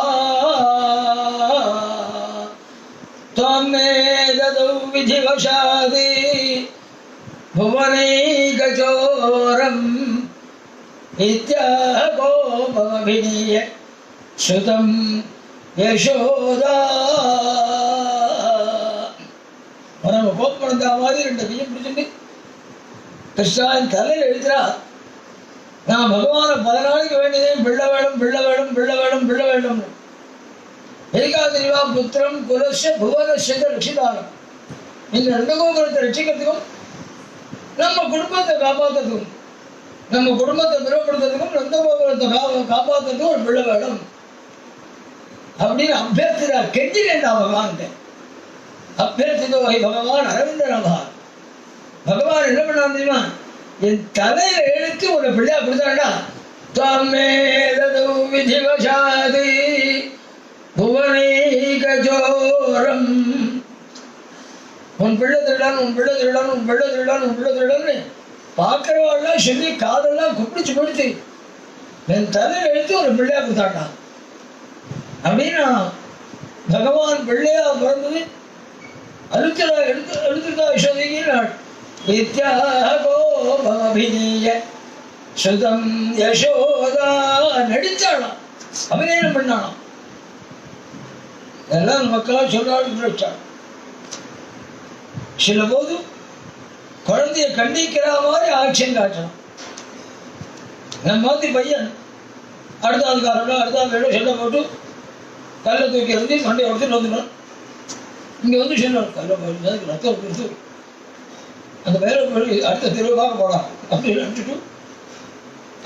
த்வம் மே ததௌ விதிவசாதி புவனைகச்சோரம் இத்யாகோ மமபினிய சுதம் யசோதா. நம்ம கோப்பனந்தா மாதிரி ரெண்டு கையும் பிடிச்சிட்டு கிருஷ்ணாவின் தலையில் எழுதுறா, நான் பகவானை 10 நாளைக்கு வேண்டியதையும் பிள்ளை வேணும் பிள்ளை வேணும் பிள்ளை வேணும் பிள்ளை வேணும். எதுக்காக தெரியுமா? புத்திரம் குலஸ்ய புவனஸ்ய ரட்சிதாரம். இந்த நந்தகோபுரத்தை ரட்சிக்கிறதுக்கும் நம்ம குடும்பத்தை காப்பாற்றுறதுக்கும் நம்ம குடும்பத்தை பிறப்படுத்துறதுக்கும் நந்தகோபுரத்தை காப்பாற்றுறதுக்கும் ஒரு பிள்ளை வேணும் அப்படின்னு அபியர்த்திரா கெஞ்சினேன்டா பகவான்கிட்ட. அபியர்த்திதோ ஹி பகவான் அரவிந்த நாபா. பகவான் என்ன பண்ணான் தெரியுமா? என் தலையில எழுத்து ஒரு பிள்ளையா கொடுத்தாண்டா. த்வம் மே ததௌ விதிவசாதி புவனைகச்சோரம். உன் பிள்ளை திருடான் உன் பிள்ளை திருடான் உன் பிள்ளை திருடான் உன் பிள்ளை திருடான்னு பார்க்கிறவாள்லாம் சொல்லி காதெல்லாம் குப்பிடிச்சு போடுச்சு. என் தலையில எழுத்து ஒரு பிள்ளையா கொடுத்தாண்டா அப்படின்னா பகவான் பிள்ளையா பிறந்தது அழுத்தலா எடுத்துட்டா யசோதிக்கிறாள். வித்யாகோ பவபினிய சுதம் யசோதா நடிச்சாளாம், அபிநயம் பண்ணாளாம். எல்லாம் மக்களால் சொல்றாள். சில போது குழந்தைய கண்டிக்கிற மாதிரி ஆக்ஷன் காட்டணும். நம்ம மாதிரி பையன் அடுத்தாதுக்காரனோ அடுத்தாது சொல்ல போட்டு கல்லை தூக்கி இருந்து மண்டையை உடச்சு வந்துடணும். இங்கே வந்து சொல்லணும் கல்லை ரத்தம் கொடுத்து அந்த வேலை அடுத்த தெருவாக போகலாம் அப்படின்னு நினச்சிட்டு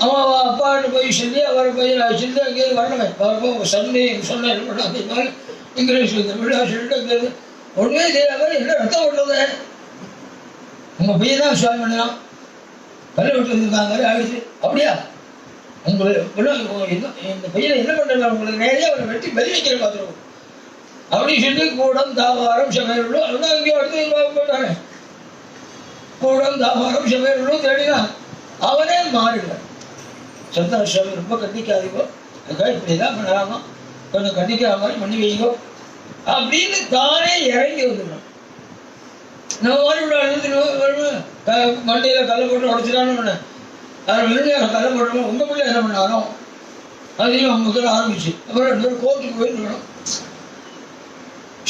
அவன் அப்பாட்டு போய் சொல்லி அவரை போய் நான் சொல்லி அங்கேயிருந்து வரணுமே அவருப்போ சொன்னேன் என்ன பண்ண அந்த மாதிரி இங்கிலீஷ் தமிழா சொல்லிட்டு அங்கேருந்து ஒன்றுமே தெரியாம என்ன ரத்தம் ஓட்டுறது உங்கள் பையன் தான் சுவாமி பண்ணலாம் கல்லை விட்டு வந்துருக்காங்க ஆகிடுச்சு. அப்படியா உங்களுக்கு இந்த பையனை என்ன பண்ணுறாங்க? உங்களுக்கு நேரே அவரை வெட்டி பலி வைக்கிற பார்த்துருவோம் அப்படின்னு சொல்லி கூடம் தாவாரம் சமையலும் அதுதான் இங்கே அடுத்து போட்டாங்க. கூடம் தாவாரம் சமையலும் தேடினா அவனே மாறிடுவான். சந்தான சுவாமி ரொம்ப கண்டிக்காதீங்கோ, அதுக்காக இப்படி தான் பண்ணலாமா, கொஞ்சம் கண்டிக்கிற மாதிரி பண்ணி வைங்கோ அப்படின்னு தானே இறங்கி வந்துடணும். நம்ம மாதிரி மண்டையில் கல்லை போட்டு உடச்சிடான்னு அதில் விரும்பியாக கல்லை போட்டோம். உங்கள் பிள்ளை என்ன பண்ணாலும் அதையும் அவங்க கிட்ட ஆரம்பிச்சு அப்புறம் 2 பேரும் கோர்ட்டுக்கு போயிருக்கணும்.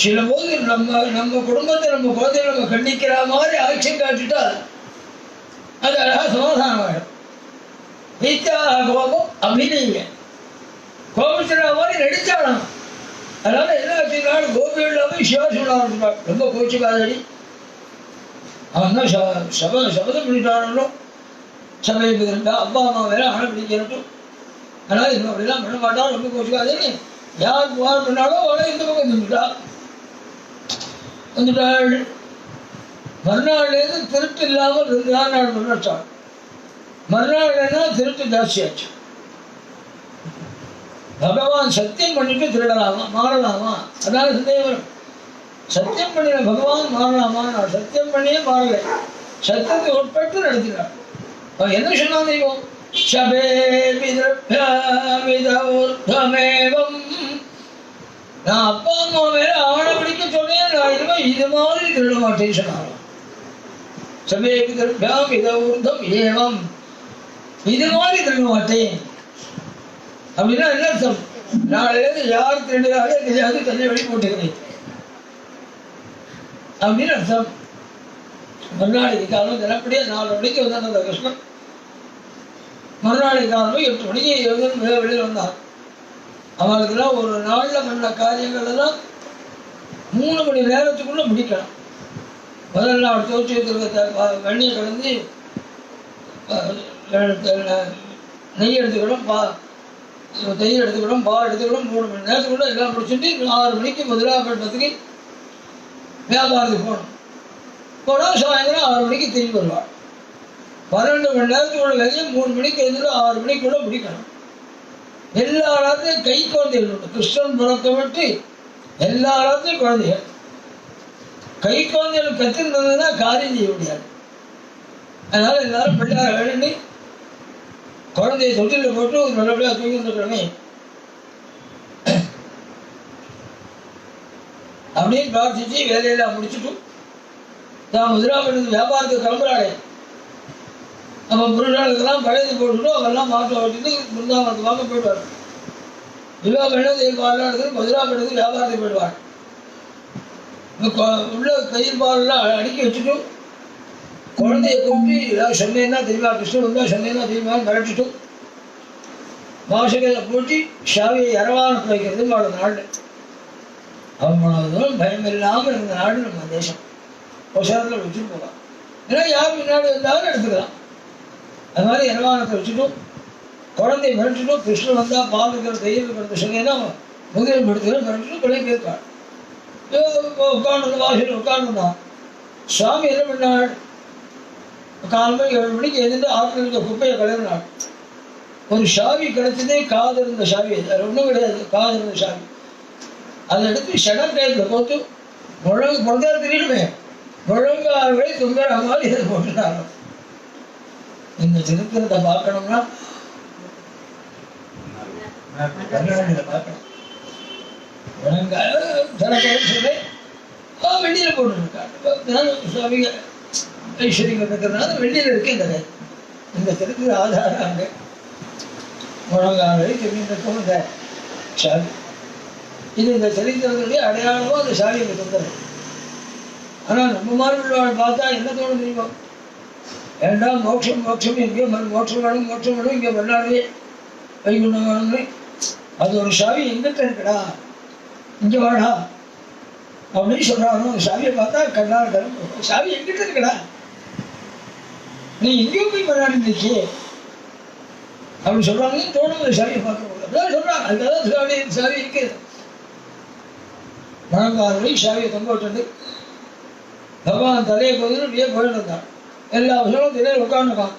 சில போது நம்ம குடும்பத்தை நம்ம குழந்தைய நம்ம கண்டிக்கிற மாதிரி ஆக்ஷன் காட்டிட்டா அது அழகாக சமாதானம் ஆகிடும். வீட்டா கோபம் அபிநீங்க கோபிச்சுற மாதிரி நடிச்சாலாம். அதனால என்ன ஆச்சுனாலும் கோபி இல்லாமல் சிவா சொல்ல ஆரம்பிச்சுட்டாள். ரொம்ப கோச்சுக்காதடி, அவன் தான் சபதம் பண்ணிட்டானோ சமயத்துக்கு இருந்தா அப்பா அம்மா வேற ஆரம்பிக்கிறட்டும். அதனால இன்னும் அப்படிலாம் பண்ண மாட்டான், ரொம்ப கோச்சுக்காதுன்னு யார் புகார் பண்ணாலும் அவளை இந்த பக்கம் வந்துட்டாள். மறுநாள்லேருந்து திருட்டு இல்லாமல் 2 நாள் முன்னாள் மறுநாள் என்ன திருட்டு ஜாஸ்தியாச்சு. பகவான் சத்தியம் பண்ணிட்டு திருடலாமா, மாறலாமா? அதாவது சந்தேகம். சத்தியம் பண்ணின பகவான் மாறலாமா? சத்தியம் பண்ணியே மாறலை, சத்தியத்தை உட்பட்டு நடத்தினார். அவன் என்ன சொன்னா தெய்வம்? சபே விதமேவம். நான் அப்பா அம்மா மேல அவனை பிடிக்க சொன்னேன், நான் இனிமே இது மாதிரி திருட மாட்டேன்னு சொன்னாலும். சபே விதம் இதம் ஏவம், இது மாதிரி திருட மாட்டேன் அப்படின்னா என்ன அர்த்தம்? நாளையிலிருந்து யார் திருடுறாரோ தெரியாது, தண்ணி வழி போட்டுக்கிறேன் அப்படின்னு அர்த்தம். மறுநாளைக்கு காலம் தினப்படியே 4 மணிக்கு வந்தாங்க அந்த கிருஷ்ணன். மறுநாளைக்கு காலம் 8 மணிக்கு வெளியில் வந்தார். அவங்களுக்குலாம் ஒரு நாளில் பண்ண காரியங்கள் எல்லாம் 3 மணி நேரத்துக்குள்ள முடிக்கலாம். முதல் நாள் தோற்றி வைத்திருக்க வெண்ணியை கலந்து நெய் எடுத்துக்கணும், தயிர் எடுத்துக்கணும், பால் எடுத்துக்கணும். 3 மணி நேரத்துக்குள்ள எல்லாம் முடிச்சுட்டு 6 மணிக்கு முதலாபட்டத்துக்கு வியாபாரத்துக்கு போகணும். போனால் சாயந்தரம் 6 மணிக்கு திரும்பி வருவாள். 12 மணி நேரத்துக்குள்ள வேலையை 3 மணிக்கு எழுந்து 6 மணிக்குள்ள முடிக்கணும். எல்லா இடத்துலையும் கை குழந்தைகள் உண்டு. கிருஷ்ணன் பிறக்க விட்டு எல்லா இடத்துலையும் குழந்தைகள். கை குழந்தைகள் கற்றுருந்ததுன்னா காரியம் செய்ய முடியாது. அதனால எல்லாரும் பிள்ளையார வேண்டி குழந்தைய தொட்டில போட்டு நல்லபடியாக தூங்கிருக்கிறோமே அப்படின்னு பிரார்த்திச்சு வேலையெல்லாம் முடிச்சுட்டும் நான் முதலாவது வியாபாரத்துக்கு கிளம்புறாடே. நம்ம புருஷனுக்கெல்லாம் பழையது போட்டுட்டோம், அவெல்லாம் மாற்றம் ஓட்டிட்டு பிருந்தாவனத்துக்கு வாங்க போயிடுவார். விவாகம் என்ன செய்வார்கள்? முதலாவது வியாபாரத்துக்கு போயிடுவார். உள்ள கயிறு பாலெல்லாம் அடுக்கி வச்சுட்டும் குழந்தைய கூப்பிட்டு ஏதாவது சொன்னேன்னா தெரியுமா, கிருஷ்ணன் வந்தால் சொன்னேன்னா தெரியுமான்னு மிரட்டிட்டும் வாசகையில் போட்டு ஷாவியை இரவானத்தில் வைக்கிறது நம்மளோட நாடு. அவங்களதும் பயம் இல்லாமல் இருந்த நாடு நம்ம தேசம். அவசரத்தில் வச்சுட்டு போகலாம். ஏன்னா யார் முன்னாடி வந்தாலும் எடுத்துக்கலாம். அது மாதிரி இரவானத்தை வச்சுட்டும் குழந்தைய மிரட்டிட்டும் கிருஷ்ணன் வந்தால் பால் இருக்கிற தையல் இருக்கிற சொன்னேன்னா முதலில் படுத்துக்கிறோம் மிரட்டிட்டும் பிள்ளை கேட்பாள். உட்காந்து வாசல் உட்காந்துருந்தான். சுவாமி என்ன பண்ணாள்? 4 மணிக்கு எழுந்து ஆற்றில் இருக்க குப்பையை கலர்னாள். ஒரு ஷாவி கிடைச்சதே காது இருந்த ஷாவி, அது ஒன்றும் கிடையாது, காது இருந்த ஷாவி. அதை எடுத்து ஷடர் டைப்பில் போட்டு பொழுதா தெரியணுமே முழங்கால்களை துங்குற மாதிரி இதை போட்டுட்டாங்க. இந்த சரித்திரத்தை பார்க்கணும்னா பார்க்கணும். முழங்கால சொல்லி வெள்ளியில் போட்டுருக்காங்க. சுவாமிங்க ஐஸ்வர்யம் இருக்கிறதுனால வெள்ளியில் இருக்கு. இந்த சரித்திர ஆதாரம் அங்கே முழங்காலை தெரிஞ்சிருக்கும் இந்த சாவி. இது இந்த சரித்திரத்துடைய அடையாளமோ அந்த சாவி எனக்கு தந்துடும். ஆனால் நம்ம மாதிரி உள்ளவர்கள் பார்த்தா என்ன தோணும் தெரியுமா? ஏண்டா மோட்சம் மோட்சம் எங்கேயோ மோட்சம் வேணும் மோட்சம் வேணும், இங்கே வெள்ளாடுவே வைகுண்டம் வேணும்னு. அது ஒரு சாவி எங்கிட்ட இருக்குடா, இங்கே வாடா அப்படின்னு சொல்கிறாங்க. அந்த சாவியை பார்த்தா கண்ணால் கரும். சாவி எங்கிட்ட இருக்குடா, நீ எங்கேயும் போய் விளையாடிருக்கே அப்படின்னு சொல்கிறாங்கன்னு தோணும். அந்த சாவியை பார்க்க அப்படிதான் சொல்கிறாங்க. அதுக்காக சாவி இருக்கு. முழங்காலை சாவியை தொங்க விட்டுட்டு பகவான் தலையை கொண்டு அப்படியே போயிட்டு இருந்தான். எல்லா விஷயமும் திரையில் உட்காந்துருக்கான்.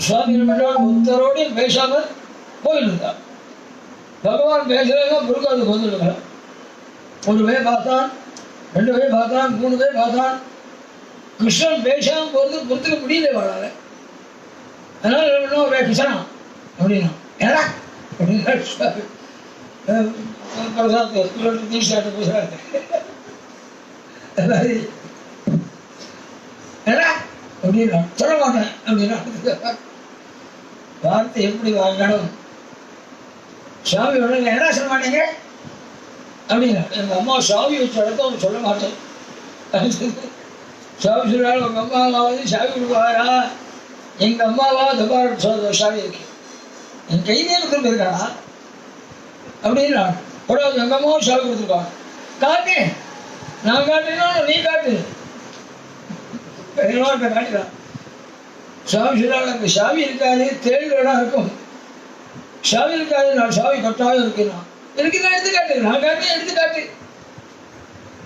சுவாமி புத்தரோடு பேசாமல் போயிட்டு இருந்தான். பகவான் பேசுறதுக்கு முருகாவுக்கு வந்துருக்கான். 1 பேர் பார்த்தான், 2 பேர் பார்த்தான், 3 பேர் பார்த்தான். கிருஷ்ணன் பேசாமல் போகிறது பொறுத்துக்க முடியல வாழால. அதனால என்ன கிருஷ்ணா அப்படின்னா ஏடா அப்படின்னு பிரசாத் தீஷாட்டு பேசுறாங்க. அப்படின்னா சொல்ல மாட்டேன் அப்படின்னா வார்த்தை எப்படி வாங்கணும்? சாமி ஒண்ணு என்ன சொல்ல மாட்டேங்க அப்படின்னா எங்க அம்மா சாமி வச்ச இடத்த அவங்க சொல்ல மாட்டேன். சாமி சொல்றாரு உங்க அம்மாவாவது சாமி கொடுப்பாரா? எங்க அம்மாவா தபார சாமி இருக்கு, என் கையிலே இருக்கானா அப்படின்னா கூட எங்க அம்மாவும் சாமி கொடுத்துருக்காங்க. காட்டு, நான் காட்டினா நீ காட்டு காட்டினான். சாமி சொல்றாங்க அங்கே சாவி இருக்காது, தேள் இடம் இருக்கும். சாவி இருக்காது, நான் சாவி கட்டாயம் இருக்கேன் இருக்குதான் எடுத்து காட்டு, நான் காட்டி எடுத்து காட்டு.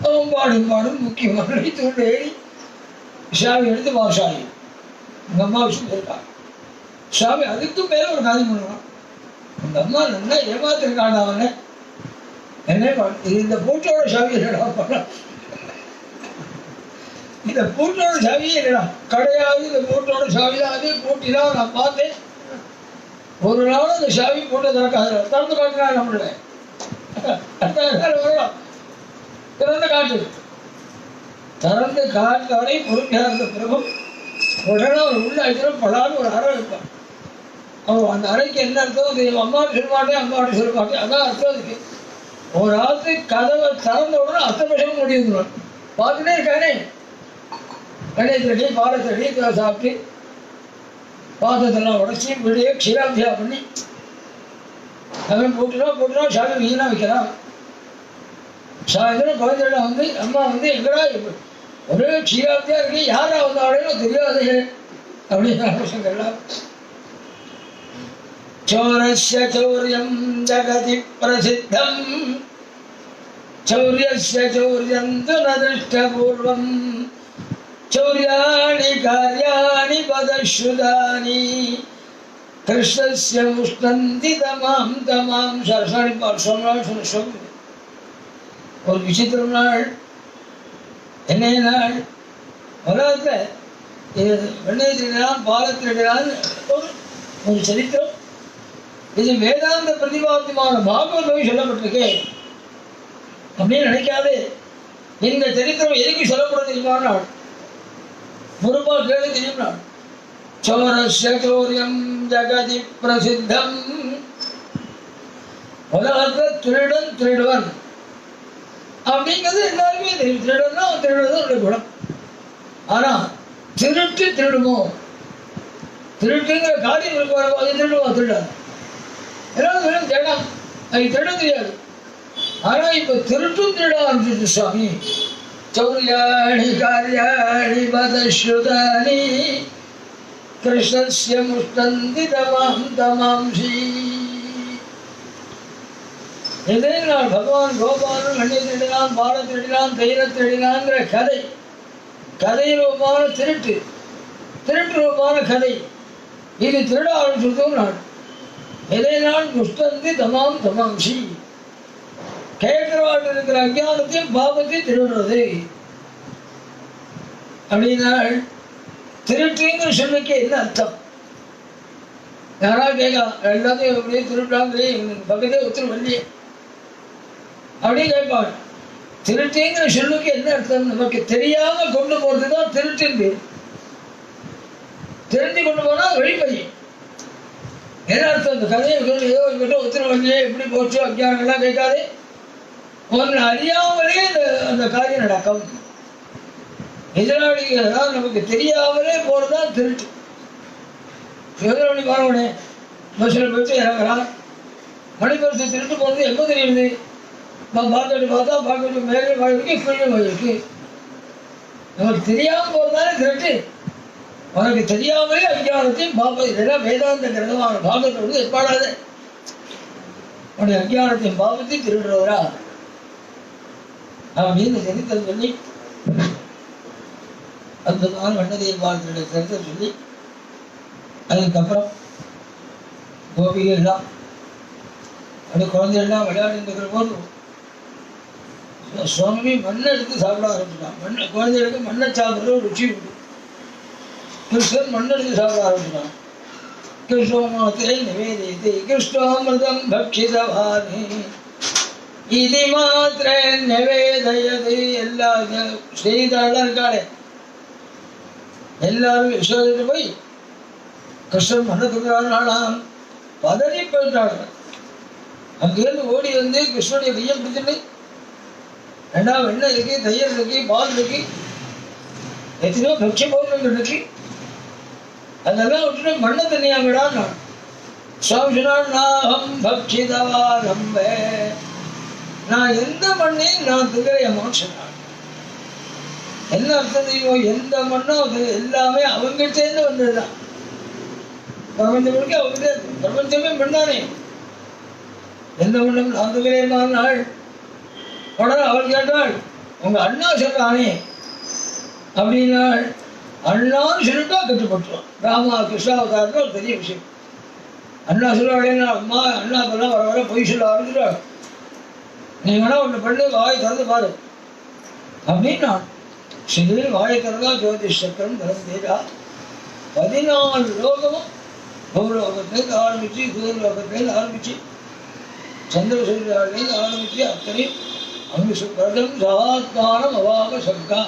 அவன் பாடும் முக்கியமான தூண்டு ஏறி சாவி எடுத்து சாவி உங்கள் அம்மா விஷயம் இருக்காங்க. சுவாமி அதுக்கும் மேலே ஒரு காரியம் பண்ணலாம். உங்கள் அம்மா நல்லா ஏமாத்திருக்காங்க அவனை. என்ன இந்த பூட்டோட சாவி என்னடா பண்ண, இந்த பூட்டோட சாவியே என்னடா கிடையாது, இந்த பூட்டோட சாவிதான், அதே பூட்டிதான் நான் பார்த்தேன். ஒரு நாள் அந்த சாவி பூட்டை திறக்காது, திறந்து காட்டுறாங்க நம்மள. திறந்து காட்டு, திறந்து காட்டாலே பொறுமையாக இருந்த பிறகு உடனே அவர் உள்ள அடிச்சிடும் பலான்னு ஒரு அறை வைப்பான். அவன் அந்த அறைக்கு என்ன அர்த்தம், அது அம்மாவுக்கு சொல்ல மாட்டேன், அம்மாவுக்கு சொல்ல மாட்டேன், அதான் அர்த்தம். அதுக்கு ஒரு ஆத்து கதவை திறந்த உடனே அத்தனை விஷயம் முடிவுறான். பார்த்துட்டே இருக்கானே, கடையை தட்டி பாலை தட்டி சாப்பிட்டு பாத்திரத்தெல்லாம் உடச்சி விடிய க்ஷீராபியா பண்ணி அவன் போட்டுனா சாமி வீணாக வைக்கிறான். சாயந்தரம் குழந்தைகள் வந்து அம்மா வந்து எங்கடா ஒரே க்ஷீராபியா இருக்கு, யாரா வந்தாலும் தெரியாது அப்படின்னு. சௌரஸ்ய சௌரியம் ஜகதி பிரசித்தம், சௌரியஸ்ய சௌரியம் து ந திருஷ்டபூர்வம், சௌர்யாணி கார்யாணி பதஸ்ருதானி கிருஷ்ணஸ்ய முஷ்ணந்தி தமாம் தமாம். சரசாணி பால் சொன்ன ஒரு விசித்திரம் நாள். என்ன நாள்? உலகத்தில் இது வெண்ணெய் திருடினான், பாலை திருடினான், ஒரு சரித்திரம். இது வேதாந்த பிரதிபாத்தியமான பாகவதம் சொல்லப்பட்டிருக்கே அப்படின்னு நினைக்காது. இந்த சரித்திரம் எதுக்கு சொல்லப்பட தெரியுமா நாள்? முருபா கேள்வி தெரியும் நாள். சௌரஸ்ய சௌரியம் ஜகதி பிரசித்தம். உலகத்தில் திருடன் திருடுவன் அப்படிங்கிறது எல்லாருமே தெரியும். திருடன்னா திருடுறது குணம். ஆனா திருட்டு திருடுமோ, திருட்டுங்கிற காரியம் இருக்கு, அது திருடுவா திருடாது. எல்லாரும் வெறும் தேடம், அது திருட தெரியாது. ஆனா இப்ப திருட்டும் திருட ஆரம்பிச்சிட்டு சுவாமி. சௌர்யாணி கார்யாணி பதஸ்ருதானி கிருஷ்ணஸ்ய முஷ்ணந்தி தமாம் தமாம்சி. இதே நாள் பகவான் கோபாலன் வெண்ணை திருடினான், பாலை திருடினான், தயிரை திருடினான்ங்கிற கதை, கதை ரூபமான திருட்டு, திருட்டு ரூபமான கதை. இது திருட ஆரம்பிச்சிருக்கும் நாள். இதே நாள் முஷ்டந்தி தமாம் தமாம்சி. கேட்கிறவாள் இருக்கிற அஞ்ஞானத்தையும் பாவத்தையும் திருடுறது அப்படின்னாள். திருட்டுங்கிற சொல்லுக்கு என்ன அர்த்தம்? யாராவது கேட்கலாம், எல்லாத்தையும் அப்படியே திருட்டாங்களே, பக்கத்தே ஒருத்தர் வரலையே அப்படின்னு கேட்பாங்க. திருட்டுங்கிற சொல்லுக்கு என்ன அர்த்தம்? நமக்கு தெரியாம கொண்டு போறதுதான் திருட்டு. தெரிஞ்சு கொண்டு போனா வெளிப்பதி. என்ன அர்த்தம்? இந்த கதையை ஏதோ என்கிட்ட ஒருத்தர் வரலையே, எப்படி போச்சு அஞ்ஞானங்கள்லாம் கேட்காது. ஒன்று அறியாமலே அந்த காரியம் நடக்கும். எதிராளிகள் நமக்கு தெரியாமலே போறதுதான் திருட்டு. எதிராளி பாருவனே பஸ்ஸில் போயிட்டு இறங்குறான், மணிப்பரிசு திருட்டு போகிறது எப்போ தெரியுது? பார்த்துட்டு பார்த்தா பார்த்துட்டு மேலே வாயிருக்கு, கீழே வாயிருக்கு. நமக்கு தெரியாமல் போகிறதானே திருட்டு. உனக்கு தெரியாமலே அஞ்ஞானத்தையும் பாப்பா. இதெல்லாம் வேதாந்த கிரகமான பாகத்தோடு எப்பாடாது உன்னுடைய அஞ்ஞானத்தையும் பாவத்தையும் திருடுறவரா அப்படின்னு சரித்திரம் சொல்லி, அற்புதமான வண்ணதியை பார்த்துடைய சரித்திரம் சொல்லி, அதுக்கப்புறம் கோபிகள்லாம் அப்படி குழந்தைகள்லாம் விளையாடிட்டு இருக்கிற போது சுவாமி மண்ணை எடுத்து சாப்பிட ஆரம்பிச்சிட்டான். மண்ணை குழந்தைகளுக்கு மண்ணை சாப்பிட்ற ஒரு ருச்சி உண்டு. கிருஷ்ணன் மண்ணை எடுத்து சாப்பிட ஆரம்பிச்சிட்டான். கிருஷ்ணோமத்தை நிவேதித்து கிருஷ்ணாமிருதம் பக்ஷிதவானி இது மாத்திர நிவேதயது. எல்லா ஸ்ரீதாரெல்லாம் இருக்காளே, எல்லாரும் யசோதைட்டு போய் கிருஷ்ணன் மண்ணை தூங்குறான் பதறி போயிட்டாங்க. அங்கேருந்து ஓடி வந்து கிருஷ்ணனுடைய கையை பிடிச்சிட்டு, ரெண்டா வெண்ணெய் இருக்கு, தயிர் இருக்கு, பால் இருக்கு, எத்தனையோ பட்ச பௌர்ணங்கள் இருக்கு, அதெல்லாம் விட்டுட்டு மண்ணை தண்ணியாங்கடான். சுவாமி சொன்னான், நாகம் பக்ஷிதவாரம்ப, நான் எந்த மண்ணையும் நான் திகழையமான்னு சொன்னான். என்ன அர்த்தம் தெரியுமோ? எந்த மண்ணும் அது எல்லாமே அவங்ககிட்டேருந்து வந்ததுதான். பிரபஞ்சம் முழுக்க அவங்ககிட்ட, பிரபஞ்சமே மண்ணானே. எந்த மண்ணும் நான் திகழையமானாள். உடனே அவள் கேட்டாள், உங்க அண்ணா சொல்றானே அப்படின்னாள். அண்ணான்னு சொல்லிட்டா கட்டுப்பட்டுருவான். ராமா கிருஷ்ணாவதாரத்தில் ஒரு பெரிய விஷயம். அண்ணா சொல்லுவாடேன்னா அம்மா அண்ணா இப்பெல்லாம் வர வர பொய் சொல்ல ஆரம்பிச்சுடுவாங்க. நீ வேணா ஒன்று பண்ணி வாய் திறந்து பாரு அப்படின்னு நான் சிறிது வாயை திறந்தா ஜோதிஷ் சக்கரம் தரம் தேஜா 14 லோகமும் பூலோகத்திலேருந்து ஆரம்பிச்சு சூரியலோகத்திலேருந்து ஆரம்பிச்சு சந்திர சூரியாலேருந்து ஆரம்பிச்சு அத்தனையும் அங்கு சுப்ரதம் சகாத்மானம் அவாக சங்கா.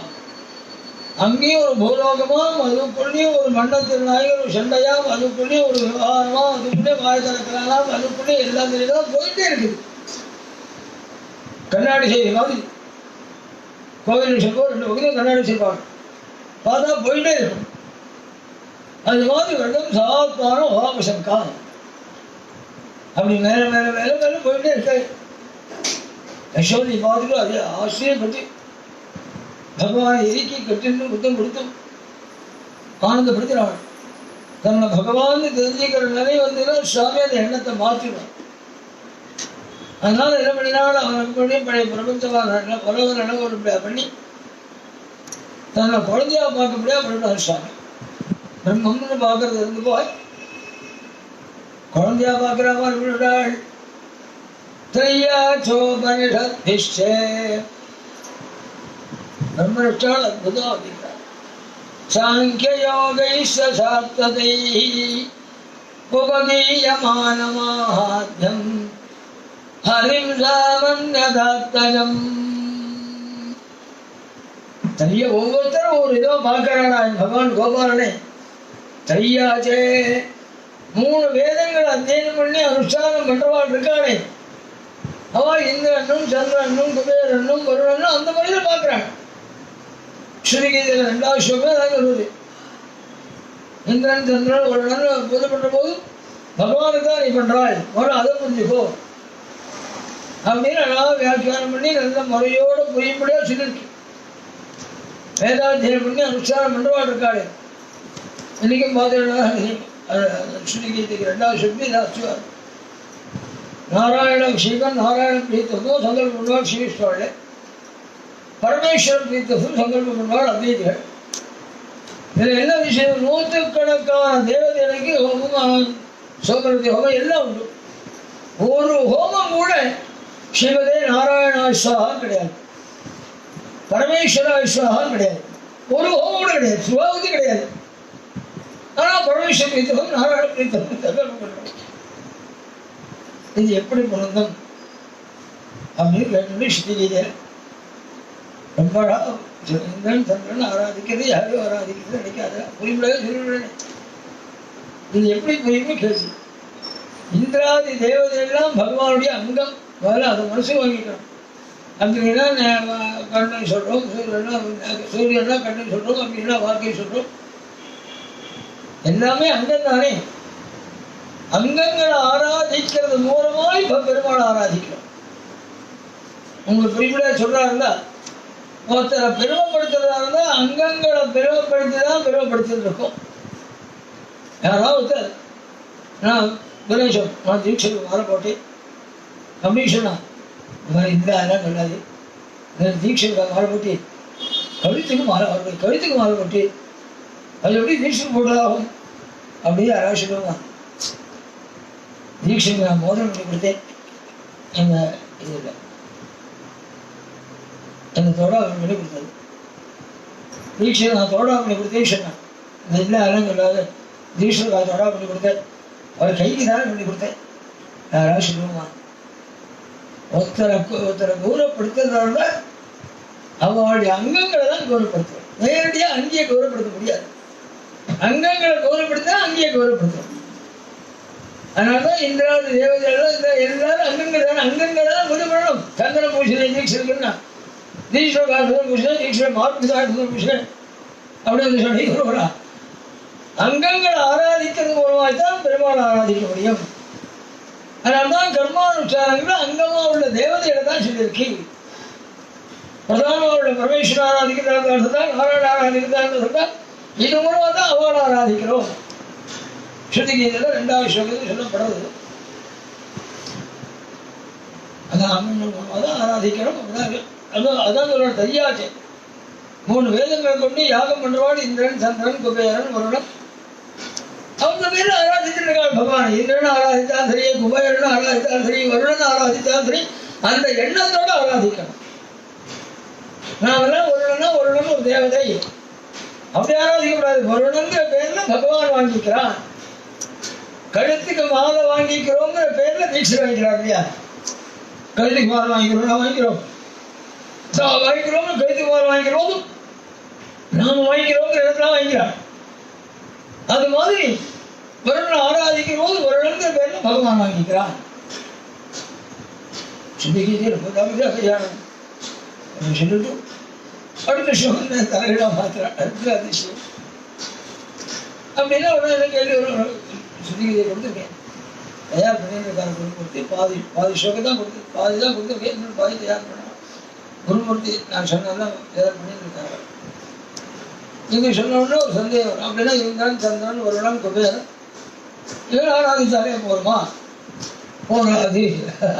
அங்கேயும் ஒரு பூலோகமாம், அதுக்குள்ளேயும் ஒரு மண்டலத்தில் நாயகர் ஒரு சண்டையாம், அதுக்குள்ளேயும் ஒரு விவகாரமா, அதுக்குள்ளே வாய் திறக்கிறானாம், அதுக்குள்ளே எல்லாம் தெரியுதான் போயிட்டே இருக்குது. கண்ணாடி செய்ய மாதிரி கோவில் சொல்லுவோம், 2 பகுதியும் கண்ணாடி செய்வாங்க, பார்த்தா போயிட்டே இருக்கும். அது மாதிரி வருடம் சகாத்மானம் அவாக சங்கா. அப்படி மேல மேல மேல மேல போயிட்டே இருக்காரு. யசோதி பார்த்துட்டு அது ஆச்சரியப்பட்டு பகவான் இறுக்கி கட்டின்னு புத்தம் கொடுத்தும் ஆனந்தப்படுத்தினாள். தன்னை பகவான் தெரிஞ்சுக்கிற நிலை வந்ததுன்னா சுவாமி அந்த எண்ணத்தை மாற்றிடும். அதனால என்ன பண்ணினாலும் அவனுக்கு பண்ணி பழைய பிரபஞ்சமான உலக ஒரு பண்ணி தன்னை குழந்தையா பார்க்கப்படியா பண்ணிட்டான் சுவாமி. பிரம்மம்னு பார்க்கறது இருந்து போய் குழந்தையா பார்க்கிற மாதிரி விட்டாள். த்ரையாச்சோபனிஷத்பிஷ்டே பிரம்மனிஷ்டால் அற்புதம் அப்படிங்கிறார். சாங்கியயோகைஸ்ய சாத்வதைः உபகீயமானமாத்யம் ஹரிம் சாமன்யதாத்தஜம். தனிய ஒவ்வொருத்தரும் ஒரு இதோ பார்க்கிறானா பகவான் கோபாலனே. தையாச்சே 3 வேதங்கள் அத்தியனம் பண்ணி அனுஷ்டானம் பண்றவாள் இருக்கானே, அவள் இந்திரனும் சந்திரனும் குபேரனும் வருணனும் அந்த மாதிரியில பார்க்கிறான். ஸ்ரீகீதையில 2வது ஸ்லோகம் தான் வருது. இந்திரன் சந்திரன் வருணன் பூஜை பண்ற போது பகவானுக்கு தான் நீ பண்றாள், முதல்ல அதை புரிஞ்சுக்கோ அப்படின்னு நல்லா வியாக்கியானம் பண்ணி நல்ல முறையோட புரியும்படியா சொல்லிருக்கு. வேதாத்தியம் பண்ணி அனுஷ்டானம் பண்றவாள் இருக்காளே. இன்னைக்கும் பார்த்தீங்கன்னா ஸ்ரீகீதைக்கு 2வது ஸ்லோகம் இதாச்சுவார். நாராயண சிவன் நாராயண பிரீத்தமும் சங்கல்பம் பண்ணுவாள் ஸ்ரீவிஷ்ணுவாள். பரமேஸ்வர பிரீத்தமும் சங்கல்பம் பண்ணுவாள் அத்வைதிகள். இதில் என்ன விஷயம், 100கணக்கான தேவதைகளுக்கு ஹோமம் சோமரதி ஹோமம் எல்லாம் உண்டு. ஒரு ஹோமம் கூட சிவதே நாராயணாஸ்வாகா கிடையாது, பரமேஸ்வராஸ்வாகா கிடையாது, ஒரு ஹோமம் கூட கிடையாது, சுவாவதி கிடையாது. ஆனால் பரமேஸ்வர பிரீத்தமும் நாராயண பிரீத்தமும் சங்கல்பம் பண்ணுவாள். இது எப்படி பொருந்தும் அப்படின்னு கேட்டு ஸ்ரீகீதை ரொம்ப இந்திரன் சந்திரன் ஆராதிக்கிறது யாரையும் ஆராதிக்கிறது நினைக்காத புரியும்படியாக சொல்லிவிடனே. இது எப்படி புரியும்னு கேள்வி. இந்திராதி தேவதையெல்லாம் பகவானுடைய அங்கம், முதல்ல அதை மனசு வாங்கிக்கணும். அப்படின்னா கண்ணன் சொல்றோம், சூரியனா கண்ணன் சொல்றோம், அப்படின்னா வாக்கை சொல்றோம், எல்லாமே அங்கம் தானே. அங்கங்களை ஆராதிக்கிறது மூலமாய் பெருமாளை ஆராதிக்கிறோம். உங்களுக்கு புரியும்படியா சொல்றாருந்தா, ஒருத்தரை பெருமைப்படுத்துறதா இருந்தா அங்கங்களை பெருமைப்படுத்தி தான் பெருமைப்படுத்திட்டு இருக்கோம். யாராவது நான் கணேசன் நான் தீட்சைக்கு மாற போட்டேன் அப்படின்னு சொன்னா, இந்த அதெல்லாம் சொல்லாது, தீட்சைக்கு மாற போட்டி கழுத்துக்கு மாற போட்டி அது எப்படி தீட்சை போடுறதாகும் அப்படின்னு யாராவது சொல்லுவாங்க. தீட்சைக்கு நான் மோதல் பண்ணி கொடுத்தேன், எங்கள் இதில் எனக்கு தோடாவணி பண்ணி கொடுத்தது. தீட்சை நான் தோடாவணி கொடுத்தேன்னு சொன்னேன். இந்த இல்லை அதெல்லாம் சொல்லாது, தீட்சை நான் தோடா பண்ணி கொடுத்தேன், அவர் கைக்கு தானே பண்ணி கொடுத்தேன் யாராவது சொல்லுவாங்க. ஒருத்தரை கௌரவப்படுத்துறதால அவளுடைய அங்கங்களை தான் கௌரவப்படுத்துவோம். நேரடியாக அங்கேயே கௌரவப்படுத்த முடியாது. அங்கங்களை கௌரவப்படுத்தினா அங்கேயே கௌரவப்படுத்துவோம். அதனால்தான் இந்திராதி தேவதைகள் எல்லாரும் அங்கங்கள் தானே, அங்கங்கள் தான் பூஜை பண்ணணும். சந்திர பூஜை தீட்சைக்குன்னா தீட்சை காட்டுதல் பூஜை, தீட்சை மார்க்கு காட்டுதல் பூஜை அப்படின்னு சொல்லி வருவா. அங்கங்களை ஆராதிக்கிறது மூலமாகத்தான் பெருமாள் ஆராதிக்க முடியும். அதனால்தான் கர்மானுஷ்டானங்கள் அங்கமா உள்ள தேவதைகளை தான் சொல்லியிருக்கு. பிரதானமாக உள்ள பரமேஸ்வரர் ஆராதிக்கிறார்கள் தான், நாராயண ஆராதிக்கிறார்கள் சொன்னால் இது மூலமாக தான் அவள் ஆராதிக்கிறோம். ஸ்ருதிகீதையில் 2வது ஸ்லோகத்தில் சொல்லப்படுறது. அதான் அம்மன் மூலமாக தான் ஆராதிக்கிறோம். அதான் அதோட தெரியாச்சு. 3 வேதங்களை கொண்டு யாகம் பண்ணுவாள் இந்திரன், சந்திரன், குபேரன், வருணன். அவங்க பேர் ஆராதிச்சுட்டு இருக்காள் பகவான். இந்திரன் ஆராதித்தால் சரி, குபேரன் ஆராதித்தால் சரி, வருணன் ஆராதித்தால் சரி, அந்த எண்ணத்தோடு ஆராதிக்கணும். நாமெல்லாம் வருணன் ஒரு தேவதை அப்படி ஆராதிக்கக்கூடாது. வருணங்கிற பேர்ல பகவான் வாங்கிக்கிறான். கழுத்துக்கு மாலை வாங்கிக்கிறோங்கிற பேர்ல தீட்சை வாங்கிக்கிறார் இல்லையா? கழுத்துக்கு மாலை வாங்கிக்கிறோம், நான் வாங்கிக்கிறோம், வாங்கிக்கிறோம், கழுத்துக்கு மாலை வாங்கிக்கிறோம், நாம வாங்கிக்கிறோங்கிற இடத்துல வாங்கிக்கிறான். அது மாதிரி வருணன் ஆராதிக்கும் போது வருணங்கிற பேர்ல பகவான் வாங்கிக்கிறான். சிந்திக்கிட்டே கல்யாணம் சொல்லிட்டு அடுத்த சிவன் தலையிடா மாத்திரான். அடுத்த அதிசயம் அப்படின்னா உடனே கேள்வி சுத்திகரியை கொடுத்துருக்கேன். தயார் பண்ணியிருக்காரு குருமூர்த்தி. பாதி ஸ்லோகம் தான் பாதி தான் கொடுத்துருக்கேன். இன்னொரு பாதி தயார் பண்ண குருமூர்த்தி நான் சொன்னதான் தயார் பண்ணியிருக்காரு. இவங்க சொன்ன உடனே ஒரு சந்தேகம். அப்படின்னா இவங்க சந்திரன், வருணன், குபேரன் இவன் ஆராதிச்சாலே போருமா? போராது.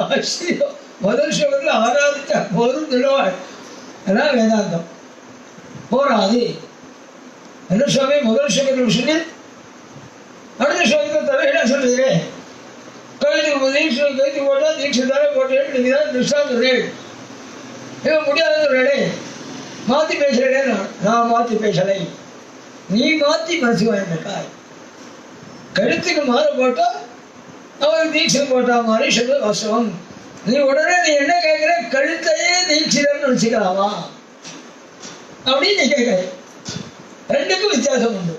ஆச்சரியம். முதல் ஸ்லோகத்தில் ஆராதிச்சா போரும் சொல்லுவாள். அதான் வேதாந்தம். போராது என்ன சுவாமி முதல் ஸ்லோகத்தில் சொல்லி அடுத்த ஸ்லோகத்தில் தலையிடா சொல்லுகிறேன். கழுத்துக்கு தீட்சை கழுத்து போட்டா தீட்சை தலை போட்டேன். நீங்க தான் திருஷ்டாந்தம் இவன் முடியாத மாற்றி பேசுறேன். நான் மாற்றி பேசலை, நீ மாற்றி மனசு வாங்கிட்டாய். கழுத்துக்கு மாற போட்டா அவன் தீட்சை போட்டா மாதிரி சொல்ல வாஸ்தவம். நீ உடனே நீ என்ன கேட்கிற? கழுத்தையே தீட்சிதர்னு நினைச்சுக்கலாமா அப்படின்னு நீ கேட்கிற. ரெண்டுக்கும் வித்தியாசம் உண்டு.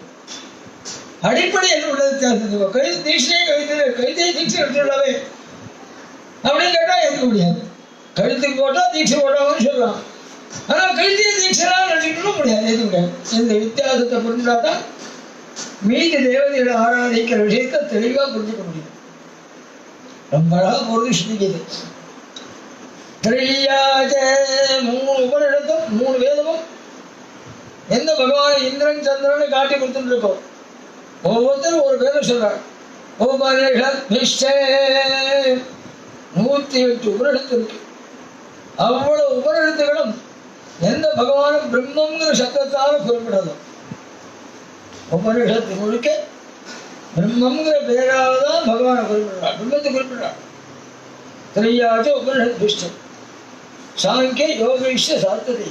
அடிப்படை என்ன உள்ள வித்தியாசம்? கழுத்து தீட்சையே கழுத்தையே தீட்சை எடுத்துள்ளவே அப்படின்னு கேட்டா எடுக்க முடியாது. கழுத்துக்கு போட்டா தீட்சை போட்டாங்கன்னு சொல்லலாம். ஆனா கழுத்தையே தீட்சைலாம் நினைக்கணும் முடியாது, எது முடியாது. இந்த வித்தியாசத்தை புரிஞ்சாதான் மீதி தேவதைகளை ஆராதிக்கிற விஷயத்தை தெளிவா புரிஞ்சுக்க முடியும். ரொம்ப அழகா பொருள் சிந்திக்குது. 3 உபனிடத்தும் 3 வேதமும் எந்த பகவான் இந்திரன் சந்திரன் காட்டி கொடுத்துட்டு இருக்கோம். ஒவ்வொருத்தரும் ஒரு வேதம் சொல்றாள். 108 உபனிடத்து இருக்கு. அவ்வளவு உபனிடத்துகளும் எந்த பகவானும் பிரம்மங்கிற சப்தத்தால குறிப்பிடணும். உபனிஷத்து முழுக்க பிரம்மங்கிற பேரால தான் பகவானை குறிப்பிடுறாள், பிரம்மத்தை குறிப்பிடுறாள். திரையாச்ச உபனிஷத் விஷ்ணு சாங்கிய யோகிஷ்ட சாத்ததை.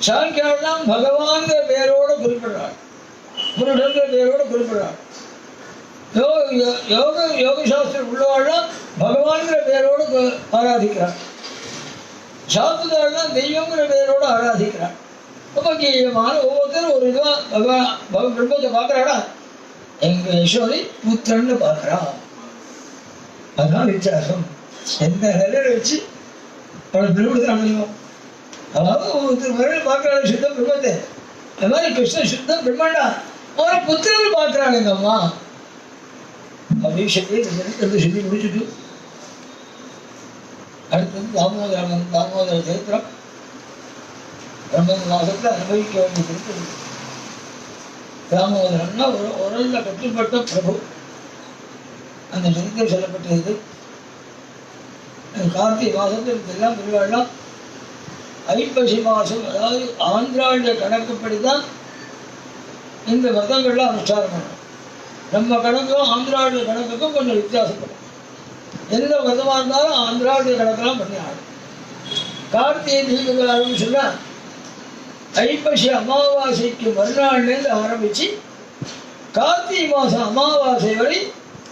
சாங்கியாலாம் பகவான்கிற பேரோட குறிப்பிடுறாள், புருஷங்கிற பேரோட குறிப்பிடுறாள். யோக சாஸ்திரம் உள்ளவாள்லாம் பகவான்கிற பேரோடு ஆராதிக்கிறாள். சாஸ்திரத்தாள்லாம் தெய்வங்கிற பேரோடு ஆராதிக்கிறாள். ரொம்ப கீழமான ஒவ்வொருத்தரும் ஒரு இதுவா பகவான் பிரம்மத்தை பார்க்கறாடா, எங்க யசோதை புத்திரன்னு பார்க்கறா. அதான் வித்தியாசம். எந்த நிலையில வச்சு அவளை பிரம்மத்தை முடியும். அதாவது ஒருத்தர் முறையில் பார்க்கறாள் சுத்த பிரம்மத்தை. அது மாதிரி கிருஷ்ணன் சுத்தம் பிரம்மண்டா, அவரை புத்திரன்னு பார்க்கறாள் எங்க அம்மா. அப்படின்னு சொல்லி முடிச்சுட்டு அடுத்தது தாமோதர சரித்திரம். பிரம்ம மாசத்துல அனுபவிக்க வேண்டிய சரித்திரம். தாமோதரன்னா ஒரு உரல்ல கட்டுப்பட்ட பிரபு. அந்த சரித்திரம் சொல்லப்பட்டது. கார்த்திகை மாசத்துல இதெல்லாம் பெருவாள்லாம் ஐப்பசி மாசம், அதாவது ஆந்திராவுடைய கணக்குப்படிதான் இந்த விரதங்கள்லாம் அனுஷ்டானம் பண்ணணும். நம்ம கணக்கும் ஆந்திராவுடைய கணக்குக்கும் கொஞ்சம் வித்தியாசப்படும். எந்த விரதமாக இருந்தாலும் ஆந்திராவுடைய கணக்கெல்லாம் பண்ணி ஆடும். கார்த்திகை தீபகாரம்னு சொன்னா ஐப்பசி அமாவாசைக்கு மறுநாள்லேருந்து ஆரம்பிச்சு கார்த்திகை மாதம் அமாவாசை வரை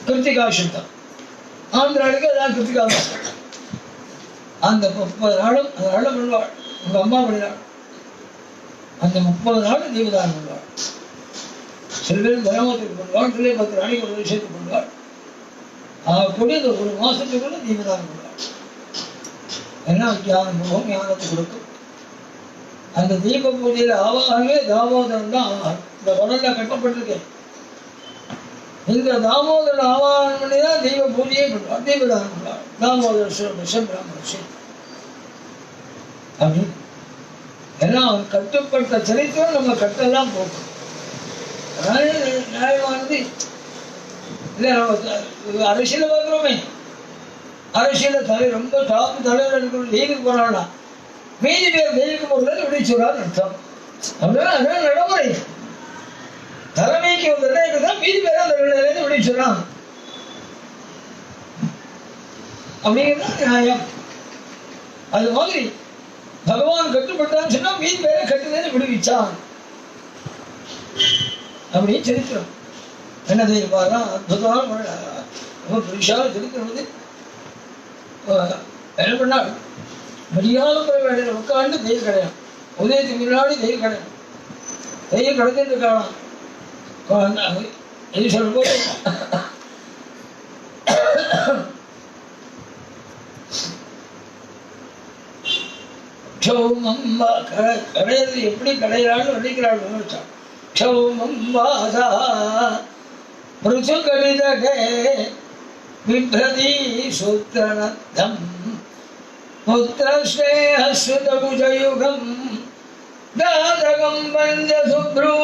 கிருத்திகா சுத்தம். ஆந்திராவுக்கு அதான் கிருத்திகா மாதம். அந்த 30 நாளும் அந்த நாளில் பண்ணுவாள். உங்க அம்மா பண்ணினாள். அந்த 30 நாள் தீபதானம் பண்ணுவாள். சில பேர் கிராமத்துக்கு பண்ணுவாள், சில 10 நாளைக்கு ஒரு விஷயத்துக்கு பண்ணுவாள். கூடிய அந்த 1 மாசத்துக்குள்ள தீபதானம் பண்ணுவாள். ஏன்னா ஞானம் போகும், ஞானத்தை கொடுக்கும். அந்த தீப பூஜையில ஆவாகவே தாமோதரன் தான் ஆவாகம். இந்த உடல்ல கட்டப்பட்டிருக்கேன். இந்த தாமோதரன் ஆவாகனம் பண்ணி தான் தீப பூஜையே பண்ணுவாள், தீபதானம் பண்ணுவாள். தாமோதர பிராமண அப்படின்னு ஏன்னா அவன் கட்டுப்பட்ட சரித்திரம் நம்ம கட்டெல்லாம் போகும். அதனால நியாயமானது இல்லை. நம்ம அரசியல பார்க்குறோமே, அரசியல ரொம்ப டாப் தலைவர் இருக்கிற லீகுக்கு போனான்னா மீதி பேர் தெய்வீக முறையில் விடுவிச்சுறான்னு அர்த்தம். அப்படின்னா அதான் நடைமுறை. தலைமைக்கு ஒரு நிர்ணயம் தான் மீதி பேர் அந்த நிலையிலேருந்து விடுவிச்சுறான் அப்படிங்கிறது நியாயம். அது மாதிரி பகவான் கட்டுப்பட்டான்னு சொன்னா மீதி பேரை கட்டுலேருந்து விடுவிச்சான் அப்படின்னு சரித்திரம். என்ன தெரியுமானா அற்புதமான ரொம்ப பெருசாக சரித்திரம். என்ன பண்ணால் மரியாதை வேலையில் உட்காந்து தெய்வம் கிடையாது. உதயத்துக்கு முன்னாடி தெய்வம் கிடையாது. தெய்வம் கிடைச்சிட்டு இருக்கலாம். இது சொல்லும்போது கடையிறது எப்படி கடையிறான்னு வர்ணிக்கிறாள் விமர்சனம். க்ஷௌமம்பாசா மிருசுகடிதகே விப்ரதி சூத்திரநத்தம் புத்திரஸ்நேஹஸ்ருதபுஜயுகம் தாதகம் பஞ்சசுப்ரூ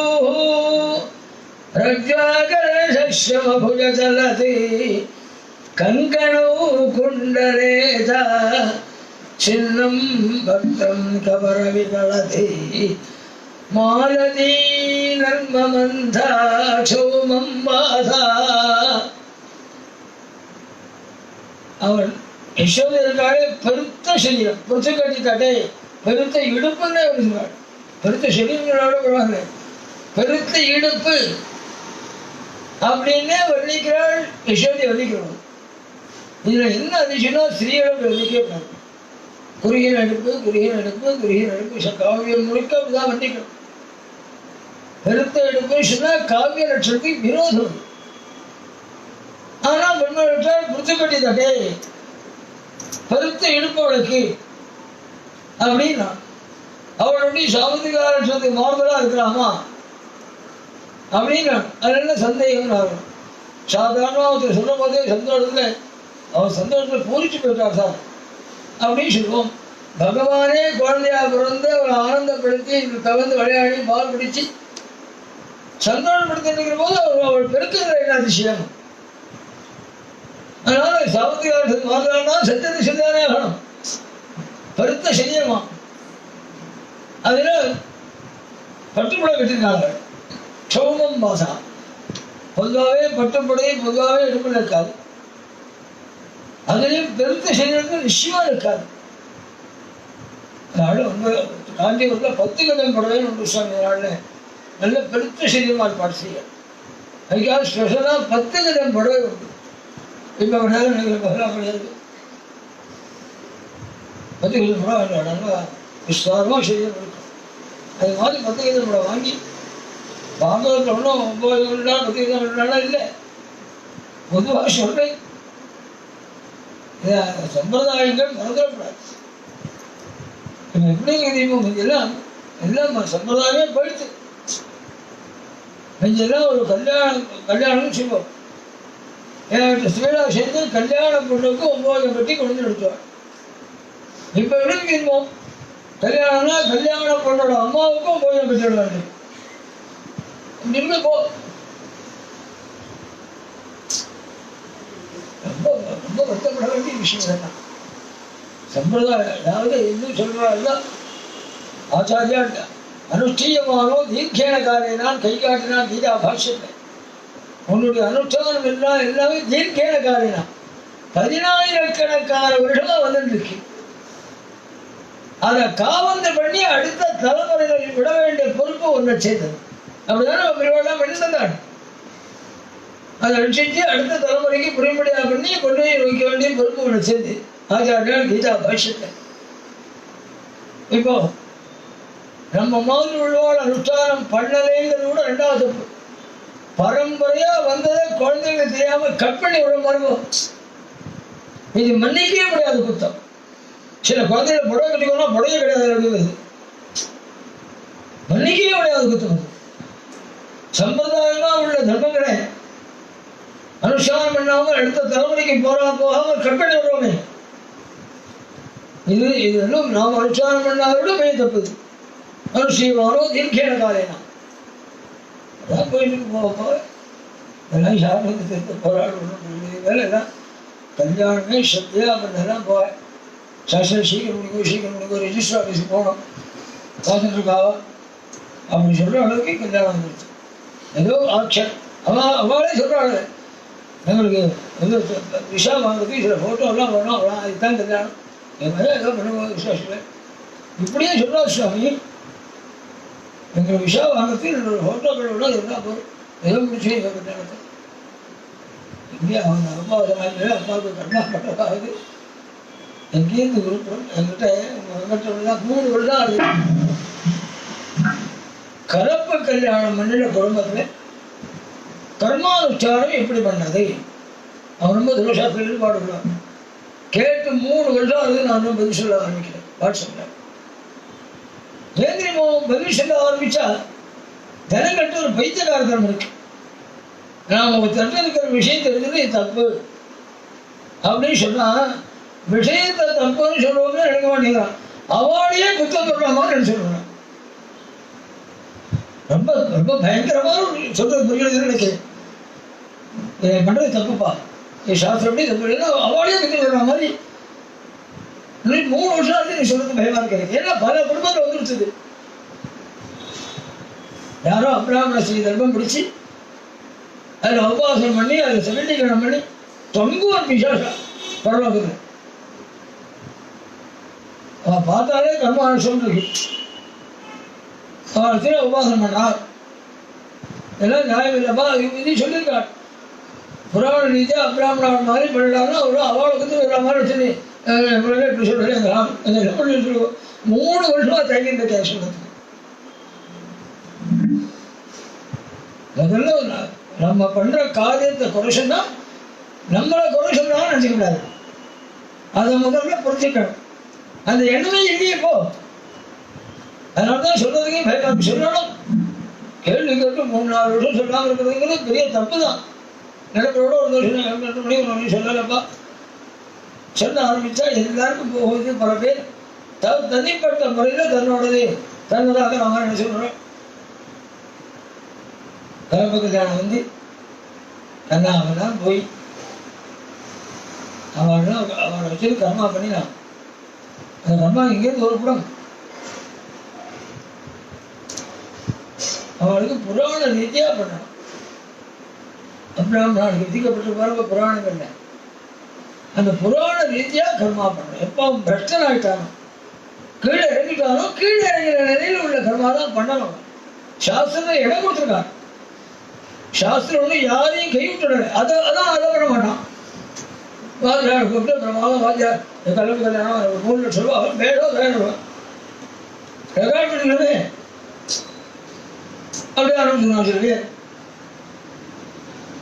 ரஜ்வாகரசஸ்யமபுஜசலதி கங்கணௌ குண்டலேத சின்னம் பக்தம் கபரவிகலதி மாலதி நர்மமந்தா க்ஷௌமம்பாசா. அவன் யசோதையருக்காக பெருத்த சரீரம், பொறுத்து கட்டி தட்டை, பெருத்த இடுப்புன்னே வருகிறாள். பெருத்த சரீரங்களோட வருவாங்க. பெருத்த இடுப்பு அப்படின்னே வர்ணிக்கிறாள் யசோதை வர்ணிக்கிறாள். இதுல என்ன அதிசயம்னா ஸ்ரீகளும் வர்ணிக்க குறுகிய நடுப்பு குறுகிய நடுப்பு குறுகிய நடுப்பு காவியம் முழுக்க அப்படிதான் வர்ணிக்கணும். பெருத்த எடுப்பு சொன்னா காவிய லட்சணத்துக்கு விரோதம். ஆனா பெண்கள் புத்துக்கட்டி தட்டே பெருத்த இடுப்பவளுக்கு அப்படின்னா அவளுடைய சாமந்திகார லட்சணத்துக்கு மாறுதலா இருக்கலாமா அப்படின்னா அது என்ன சந்தேகம் ஆகும். சாதாரண ஒருத்தர் சொல்லும் போதே சந்தோஷத்துல அவர் சந்தோஷத்துல பூரிச்சு போயிட்டார் சார் அப்படின்னு சொல்லுவோம். பகவானே குழந்தையா பிறந்து அவளை ஆனந்தப்படுத்தி கவர்ந்து விளையாடி பால் பிடிச்சி சந்தோஷப்படுத்திருக்கிற போது அவள் பெருக்குகிற என்ன அதிசயம். அதனால சாமந்திகாரத்துக்கு மாறுதல்னா சத்தியத்தை சொல்லிதானே ஆகணும். பெருத்த சரீரமா அதுல பட்டுப்புடை கட்டிருக்காங்க. க்ஷௌமம் பாசா பொதுவாகவே பட்டுப்புடை பொதுவாகவே எடுப்பில் இருக்காது. அதுலேயும் பெருத்த சரீரத்தில் நிச்சயமா இருக்காது. அதனால வந்து காஞ்சிபுரத்தில் 10 கதம் புடவைன்னு ஒன்று சுவாமி நாளில் நல்ல பெருத்த சரீரமா பாட்டு செய்ய அதுக்காக ஸ்பெஷலாக 10 கதம் புடவை உண்டு. இப்போ பகலாம் கிடையாது. 10 கதம் புடவை நல்லா விஸ்தாரமாக சரீரம் இருக்கும். அது மாதிரி 10 கதம் புடவை வாங்கி வாங்குறதுல ஒன்றும் 9 நாள் 10 கதம் நாளாக இல்லை. பொதுவாக சொல்றேன் சம்பிரதாயங்கள் மறந்துடக்கூடாது. எப்படிங்க எல்லாம் எல்லாம் சம்பிரதாயமே போயிடுச்சு. நெஞ்செல்லாம் ஒரு கல்யாணம் செய்வோம். என்கிட்ட ஸ்ரீலா சேர்ந்து கல்யாண பொண்ணுக்கு 9 கட்டி கொண்டு எடுத்துவாள். இப்போ எப்படி இருப்போம் கல்யாணம்னா கல்யாண பொண்ணோட அம்மாவுக்கும் 9 கட்டி விடுவாங்க. இப்படி போ ரொம்ப வருத்தப்பட வேண்டிய விஷயம் என்ன சம்பிரதாயம். அதாவது இன்னும் சொல்றாங்க ஆச்சாரியா அனுஷ்டீயமானோ தீர்க்கேன காரினான் கை காட்டினான் கீதா பாஷ்யத்தை. உன்னுடைய அனுஷ்டானம் எல்லாம் எல்லாமே தீர்க்கேன காரினான் 10000கணக்கான வருஷமா வந்துருக்கு. அதை காவந்து பண்ணி அடுத்த தலைமுறைகளில் விட வேண்டிய பொறுப்பு ஒன்றை செய்தது. அப்படிதானே பெரியவாள்லாம் பண்ணியிருந்தாள். அதை அனுஷ்டிச்சு அடுத்த தலைமுறைக்கு புரியும்படியாக பண்ணி கொண்டு போய் வைக்க வேண்டிய பொறுப்பு ஒன்று சேர்ந்து ஆச்சாரியால் கீதா பாஷ்யத்தை. இப்போ நம்ம மாதிரி உள்ளவாள் அனுஷ்டானம் பண்ணலேங்கிறது கூட 2வது தப்பு. பரம்பரையா வந்ததை குழந்தைங்களுக்கு தெரியாம கட் பண்ணி விட மருமம். இது மன்னிக்கவே முடியாது குத்தம். சில குழந்தைகள் புடவை கட்டிக்கோனா புடவை கிடையாது, மன்னிக்கவே முடியாது குத்தம். சம்பிரதாயமா உள்ள தர்மங்களை அனுஷ்டானம் பண்ணாம அடுத்த தலைமுறைக்கு போகாம கட் பண்ணி விடுவோமே. இது இன்னும் நாம் அனுஷ்டானம் பண்ணாத விட மெய் தப்புது. மனுஷியமானோ தீர்க்கேன காலேனா அதான் போயிட்டு போக எல்லாம் சாப்பிட்டு போராடணும். வேலை எல்லாம் கல்யாணமே சத்தியா பண்ணலாம் போவேன். சாஸ்திரம் சீக்கிரம் முடிக்கும் ரெஜிஸ்டர் ஆஃபீஸுக்கு போகணும் பார்த்துட்டு இருக்காவா அப்படின்னு சொல்கிற அளவுக்கு கல்யாணம் வந்துடுச்சு. ஏதோ ஆக்ஷன் அவளே சொல்கிறாள், எங்களுக்கு வந்து விஷா வாங்குறதுக்கு சில ஃபோட்டோலாம் வேணும், அவ்வளோ இதுதான் கல்யாணம், என் மேலே ஏதோ பண்ணுவோம் விசேஷத்தில் இப்படியே சொல்கிறா சுவாமி. எங்களை விஷா வாங்குறதுக்கு என்னோட ஃபோட்டோக்கள் எல்லாம் இருந்தால் போதும், ஏதோ முடிச்சு எங்கள் கல்யாணத்தை. இங்கே அவங்க அப்பாவுக்கு கர்மா பண்ணுறதாவது எங்கேருந்து விருப்பம் என்கிட்ட தான் 3 வருடம் ஆகுது. கலப்பு கல்யாணம் மண்ணில குடும்பத்தில் கர்மானுச்சாரம் எப்படி பண்ணது அவன் ரொம்ப தோஷாத்தில் ஈடுபாடுகிறான். கேட்டு 3 வருஷம் ஆகுது. நான் பதில் சொல்ல ஆரம்பிக்கிறேன் வாட்ஸ்அப்பில். ஏன் தெரியுமோ பதில் சொல்ல ஆரம்பிச்சா தினங்கட்டு ஒரு பைத்தியகாரத்தனம் இருக்கு. நாம் ஒரு தட்டு இருக்கிற விஷயம் தெரிஞ்சது தப்பு அப்படின்னு சொன்னா விஷயத்தை தப்புன்னு சொல்லுவோம்னு நினைக்க மாட்டேங்கிறான். அவளையே குத்தம் சொல்லலாமான்னு நினைச்சுடுறான். ரொம்ப ரொம்ப பயங்கரமான சொல்றது புரிகிறது நினைக்கிறேன். இதை பண்றது தப்புப்பா, என் சாஸ்திரப்படி தப்பு இல்லைன்னா அவளையே குத்தம் சொல்ற மாதிரி 3 வருஷம் ஆச்சு. நீ சொல்றது பயமா இருக்கிறது. ஏன்னா பல குடும்பத்தில் வந்துருச்சுது. யாரோ அப்ராமண ஸ்ரீ தர்மம் பிடிச்சி அதில் உபவாசம் பண்ணி அதில் செவண்டிகரணம் பண்ணி தொங்குவன் விசேஷம் பரவாயில்ல. அவன் பார்த்தாலே கர்மானுஷம் இருக்கு. அவன் சில உபாசனம் பண்ணார். இதெல்லாம் நியாயம் இல்லைப்பா. இது சொல்லியிருக்காள் புராண ரீதியாக அப்ராமணன் மாதிரி பண்ணிட்டாங்கன்னா அவ்வளோ அவளுக்கு வர்ற மாதிரி வச்சு இப்படி சொல்கிறேன். 3 வருஷமா தங்கியிருந்த கேஷத்துக்கு முதல்ல நம்ம பண்ற காரியத்தை குறை சொன்னா நம்மளை குறை சொல்றான்னு நினைச்சுக்கூடாது. அதை முதல்ல புரிஞ்சுக்கணும். அந்த எண்ணமே இல்லையே இப்போ. அதனால்தான் சொல்றதுக்கே பயப்பட சொல்லணும். கேள்வி கேட்டு 3-4 வருஷம் சொல்லாமல் இருக்கிறதுங்கிறது பெரிய தப்பு தான். நிலப்பரோட ஒரு வருஷம் 2 மணி 1 மணி சொல்லலப்பா. சொல்ல ஆரம்பிச்சா எல்லாருக்கும் போகுது. பல பேர் தனிப்பட்ட முறையில் தன்னதாக நாம என்ன சொல்றோம். கலப்பு கல்யாணம் வந்து அவன் போய் அவனை வச்சு கர்மா பண்ணினான். அந்த கர்மா இங்கேருந்து ஒரு புறம் அவனுக்கு புராண ரீதியா பண்ணான். அப்ராமணனுக்கு விதிக்கப்பட்டிருப்பாரு புராணங்கள்ல. அந்த புராண ரீதியா கர்மா பண்ணணும். எப்போ அவன் பிரஷ்டன் ஆயிட்டானோ கீழே இறங்கிட்டானோ கீழே இறங்கிற நிலையில் உள்ள கர்மா தான் பண்ணணும். சாஸ்திரத்தை இடம் கொடுத்துருக்கான். சாஸ்திரம் ஒன்று யாரையும் கைவிட்டுடலை. அதான் அதை பண்ண மாட்டான். வாத்தியார் கூப்பிட்டு பிரமாதம் வாத்தியார் கலப்பு கல்யாணம் 3 லட்சம் ரூபா வேணும் ரெக்கார்ட் பண்ணிக்கவே அப்படியே ஆரம்பிச்சுருவான். சொல்லி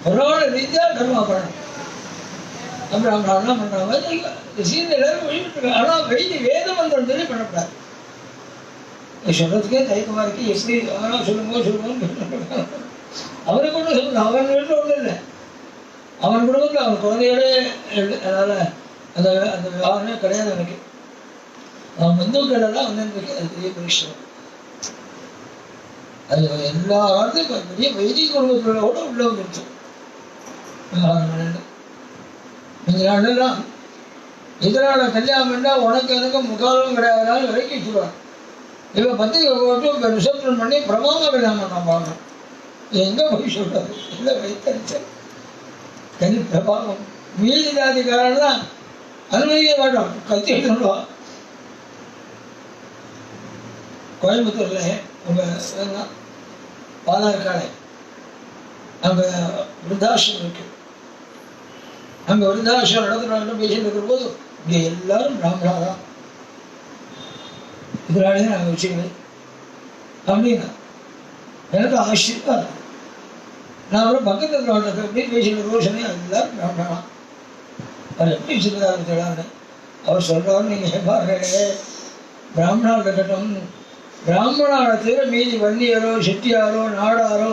புராண ரீதியாக கர்மா பண்ணணும். அப்புறம் பண்றாங்க சீன் எல்லாரும் வழிபட்டுருக்காங்க. ஆனால் வைதி வேத மந்திரம் சொல்லி பண்ணக்கூடாது. சொல்றதுக்கே தயக்கமா இருக்கு. எப்படி ஆனால் சொல்லுங்க அவனுக்கு ஒன்றும் சொல்லுங்க. அவன் வீட்டில் ஒன்றும் இல்லை. அவன் குடும்பத்தில் அவன் குழந்தையோடே அதனால அந்த அந்த விவாகமே கிடையாது. எனக்கு அவன் பந்துக்களெல்லாம் வந்து அது பெரிய பரிஷ்டம். அது எல்லா ஆட்டும் பெரிய வைதிக குடும்பத்தோட உள்ள வந்துருச்சு. இந்த நாளெல்லாம் இதனால கல்யாணம் பண்ணால் உனக்கு எனக்கு முகாலும் கிடையாதுனாலும் விலைக்கு வச்சுருவான். இவன் பத்திரிக்கை போட்டு ரிசப்ஷன் பண்ணி பிரமாதம் கல்யாணம் பண்ணான். பார்க்கணும் எங்கே போய் சொல்றாரு. இல்லை வைத்தறிச்சல் தனி பிரபாவம். மீதி ஜாதிக்காரன் தான் அனுமதிக்க மாட்டோம். கத்தி எடுத்துடுவான். கோயம்புத்தூர்ல உங்க பாலாற்காடு அங்க விருத்தாசிரம் இருக்கு. அங்க விருத்தாசிரம் நடத்துறாங்கன்னு பேசிட்டு இருக்கிற போது இங்க எல்லாரும் பிராமணா தான். இதனாலே நாங்கள் வச்சுக்கணும் அப்படின்னா எனக்கு ஆச்சரியம். நான் அப்புறம் பக்கத்தில் அப்படின்னு பேசிட்டு ரோஷனே எல்லாரும் பிராமணா. அவர் எப்படி வச்சுருக்காரு அவர் சொல்றாரு. நீங்க பாருங்க பிராமணா இருக்கட்டும், பிராமணாவை தவிர மீதி வன்னியரோ செட்டியாரோ நாடாரோ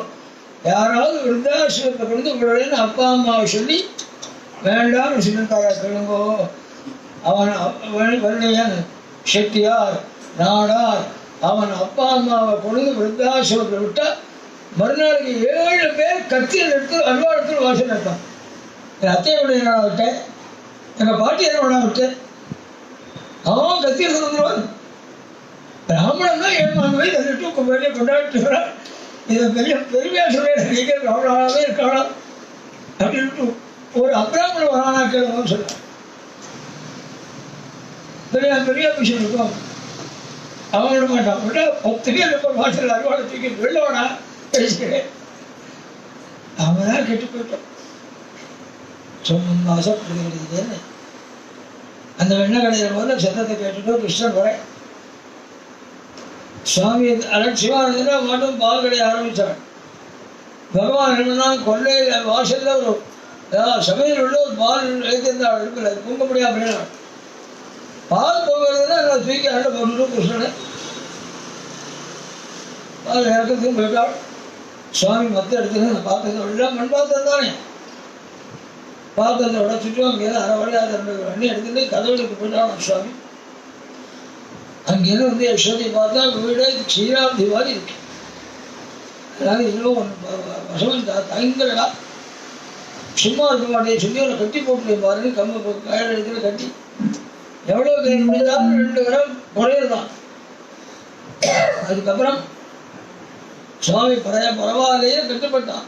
யாராவது விருத்தாசிரமத்தை கொண்டு உங்களுடைய அப்பா அம்மாவை சொல்லி வேண்டாம்னு சொல்லியிருக்காரா கேளுங்கோ. அவன் வன்னியன் செட்டியார் நாடார் அவன் அப்பா அம்மாவை கொண்டு விருத்தாசிரமத்தை விட்டா மறுநாளைக்கு 7 பேர் கத்தியில் எடுத்து அல்வா எடுத்து வாசல் எடுத்தான். என் அத்தையுடைய என்னடா விட்டேன், எங்கள் பாட்டி என்னோட விட்டேன். அவன் கத்தி இருந்துருவான். பிராமணன் தான் ஏமாந்து தள்ளிட்டு வெளியே கொண்டாடிட்டு இதை பெரிய பெருமையா சொல்லிட்டு ராவணாவே இருக்கலாம் அப்படின்ட்டு ஒரு அப்ராமணன் வரானா கேளுங்கன்னு சொல்லுவான். பெரிய பெரிய விஷயம் இருக்கும். அவன் விட மாட்டான். விட 10 பேர் இருப்பான். வாசல் அறுவாடை தூக்கி வெள்ளவனா பேசுகிறேன். அவன் தான் கெட்டு போயிட்டான். சொன்ன ஆசைப்படுகிறது. அந்த வெண்ணெய் கடையில் வந்து சத்தத்தை கேட்டுட்டு கிருஷ்ணன் வர சுவாமி சிவானந்தா மட்டும் பால் கடைய ஆரம்பித்தாள். பகவான் என்னன்னா கொள்ளையில வாசல்ல ஒரு சமையல் உள்ள ஒரு பால் வைத்திருந்தாள். இருக்குல்ல தூங்க முடியாது அப்படின்னா பால் போகிறதுனா நான் தூக்கி ஆண்ட போட்டு கிருஷ்ணனை பால் இறக்கத்தையும் போயிட்டாள். சுவாமி மத்த இடத்துல நான் பார்த்ததை மண் பாத்திரம் தானே பாத்திரத்தை விட சுற்றி அங்கே அரை வழியாக 2 வண்டி எடுத்துட்டு கதவுக்கு போயிட்டான் சுவாமி. அங்கேருந்து வந்து யசோதை பார்த்தா வீடு க்ஷீராப்தி மாதிரி இருக்கு. அதாவது இன்னும் வசவன் தயங்கடா சும்மா இருக்க மாட்டேன் சொல்லி அவனை கட்டி போட்டு பாருங்க. கம்ம கயிறு இடத்துல கட்டி எவ்வளோ பேர் முடிஞ்சாலும் 2 கிராம் குறையதான். அதுக்கப்புறம் சுவாமி பரவாயில்லையே கட்டுப்பட்டான்.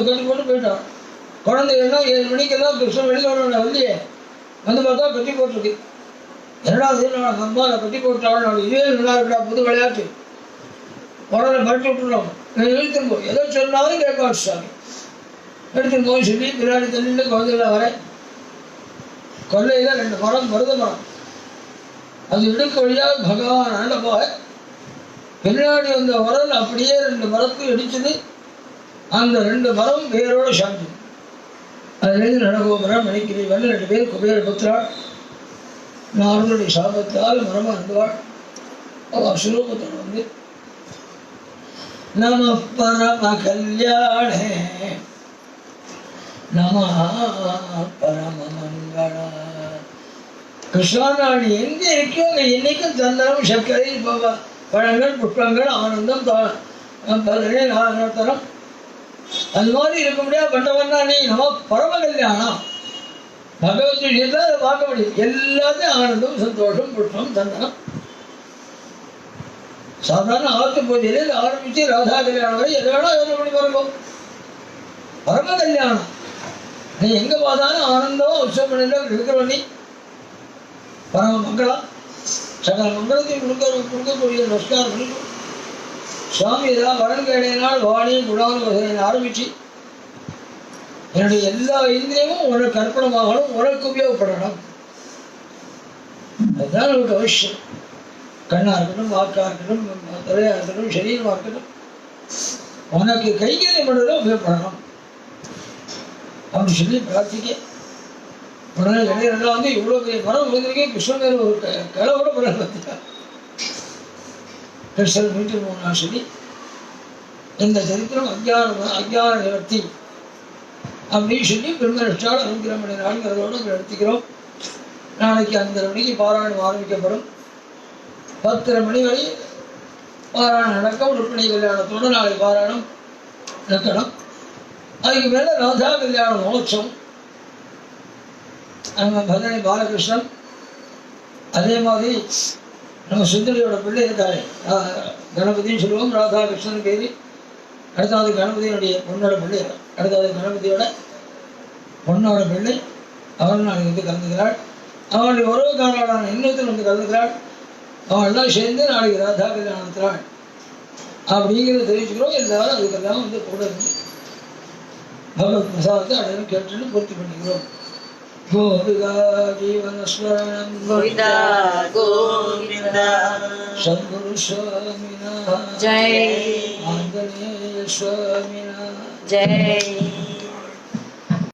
கட்டி போட்டு போயிட்டான். குழந்தைகள்லாம் 7 மணிக்கெல்லாம் கிருஷ்ணன் வெளியில் வர இல்லையே வந்து பார்த்தா கட்டி போட்டிருக்கு. என்னடா நான் அம்மா அதை கட்டி போட்டாலும் இதே நல்லா இருக்கா புது விளையாட்டு உடனே மறுத்து விட்டுருவோம். இழுத்துன்னு போய் எதோ சொன்னாலும் கேட்க சுவாமி எடுத்துன்னு போய் சொல்லி பின்னாடி தண்ணிட்டு குழந்தைகள வர கொல்லையில் 2 மரம் மருத மரம் அது இடுக்க வழியாக பகவான் ஆண்ட போக பின்னாடி வந்த உரல் அப்படியே 2 மரத்துக்கு இடிச்சது. அந்த 2 மரம் வேரோட சாந்தி. அதுலேருந்து நடகோபுரம் மணிக்கிரீவன் 2 பேர் குபேர புத்திராள் நாரனுடைய சாபத்தால் மரமாக இருந்தவாள். அவள் சுரூபத்தில் வந்து நம பரம கல்யாணே நம பரம மங்கள கிருஷ்ணாராணி எங்கே இருக்கோ அங்கே என்னைக்கும் சந்தனம் சர்க்கரை பழங்கள் புஷ்பங்கள் ஆனந்தம் தரம் அது மாதிரி இருக்க முடியாது. பண்டவன்னா நீ நம்ம பரம கல்யாணம் பகவத் விஷயத்தில் அதை பார்க்க முடியும். எல்லாத்தையும் ஆனந்தம் சந்தோஷம் புஷ்பம் சந்தனம். சாதாரண ஆத்து பூஜையில ஆரம்பிச்சு ராதா கல்யாணம் வரை எதை வேணா யோசனை பண்ணி பாருங்க. பரம கல்யாணம் நீ எங்க பார்த்தாலும் ஆனந்தம் உற்சவம் இருக்கிற நீ பரம மங்களம் சகல மங்களத்தையும் கொடுக்கக்கூடிய நமஸ்காரம் பண்ணிக்கும். சுவாமி இதெல்லாம் வரன் கேடையினால் வாணியும் குணானுபவனை ஆரம்பிச்சு என்னுடைய எல்லா இந்திரியமும் உனக்கு அர்ப்பணமாகணும், உனக்கு உபயோகப்படணும். அதுதான் நமக்கு அவசியம். கண்ணா இருக்கட்டும், வாக்கா இருக்கட்டும், தலையா இருக்கட்டும், சரீரமா இருக்கட்டும், உனக்கு கைகறி பண்ணுறத உபயோகப்படணும் அப்படின்னு சொல்லி பிரார்த்திக்க. உடனே இடையிலாம் வந்து இவ்வளோ பெரிய மரம் விழுந்திருக்கே கிருஷ்ணன் மேல ஒரு கிளவோட படம் பார்த்தா கிருஷ்ணன் மீட்டு போனா சொல்லி இந்த சரித்திரம் அஜ்ஞான நிவர்த்தி அப்படின்னு சொல்லி பிரம்மனிஷ்டால் அனுகிரகம் பண்ணினாலுங்கிறதோடு எடுத்துக்கிறோம். நாளைக்கு 5:30 மணிக்கு பாராயணம் ஆரம்பிக்கப்படும். 10:30 மணி வரை பாராயணம் நடக்கும். ருக்மிணி கல்யாணத்தோடு நாளை பாராயணம் நடக்கணும். அதுக்கு மேலே ராதா கல்யாண மகோத்சவம். நம்ம பஜனை பாலகிருஷ்ணன் அதே மாதிரி நம்ம சுந்தரியோட பிள்ளை இருக்காரு கணபதினு சொல்லுவோம். ராதாகிருஷ்ணன் பேர். அடுத்தாவது கணபதியினுடைய பொண்ணோட பிள்ளை. அடுத்தாவது கணபதியோட பொண்ணோட பிள்ளை. அவள் நாளைக்கு வந்து கலந்துக்கிறாள். அவளுடைய உறவுக்காரர்களான இன்னொருத்தர் வந்து கலந்துக்கிறாள். அவள்லாம் சேர்ந்து நாளைக்கு ராதா கல்யாணத்தினாள் அப்படிங்கிறத தெரிவிச்சுக்கிறோம். எல்லாரும் அதுக்கெல்லாம் வந்து கூட இருந்து பகவத் பிரசாதத்தை அடையும் கேட்டுன்னு பூர்த்தி பண்ணிக்கிறோம். கோவிதா ஜீவனஸ்மரணம் கோவிந்தா கோவிந்தா சத்குரு சுவாமினா ஜெய் ஆஞ்சநேய சுவாமினா ஜெய்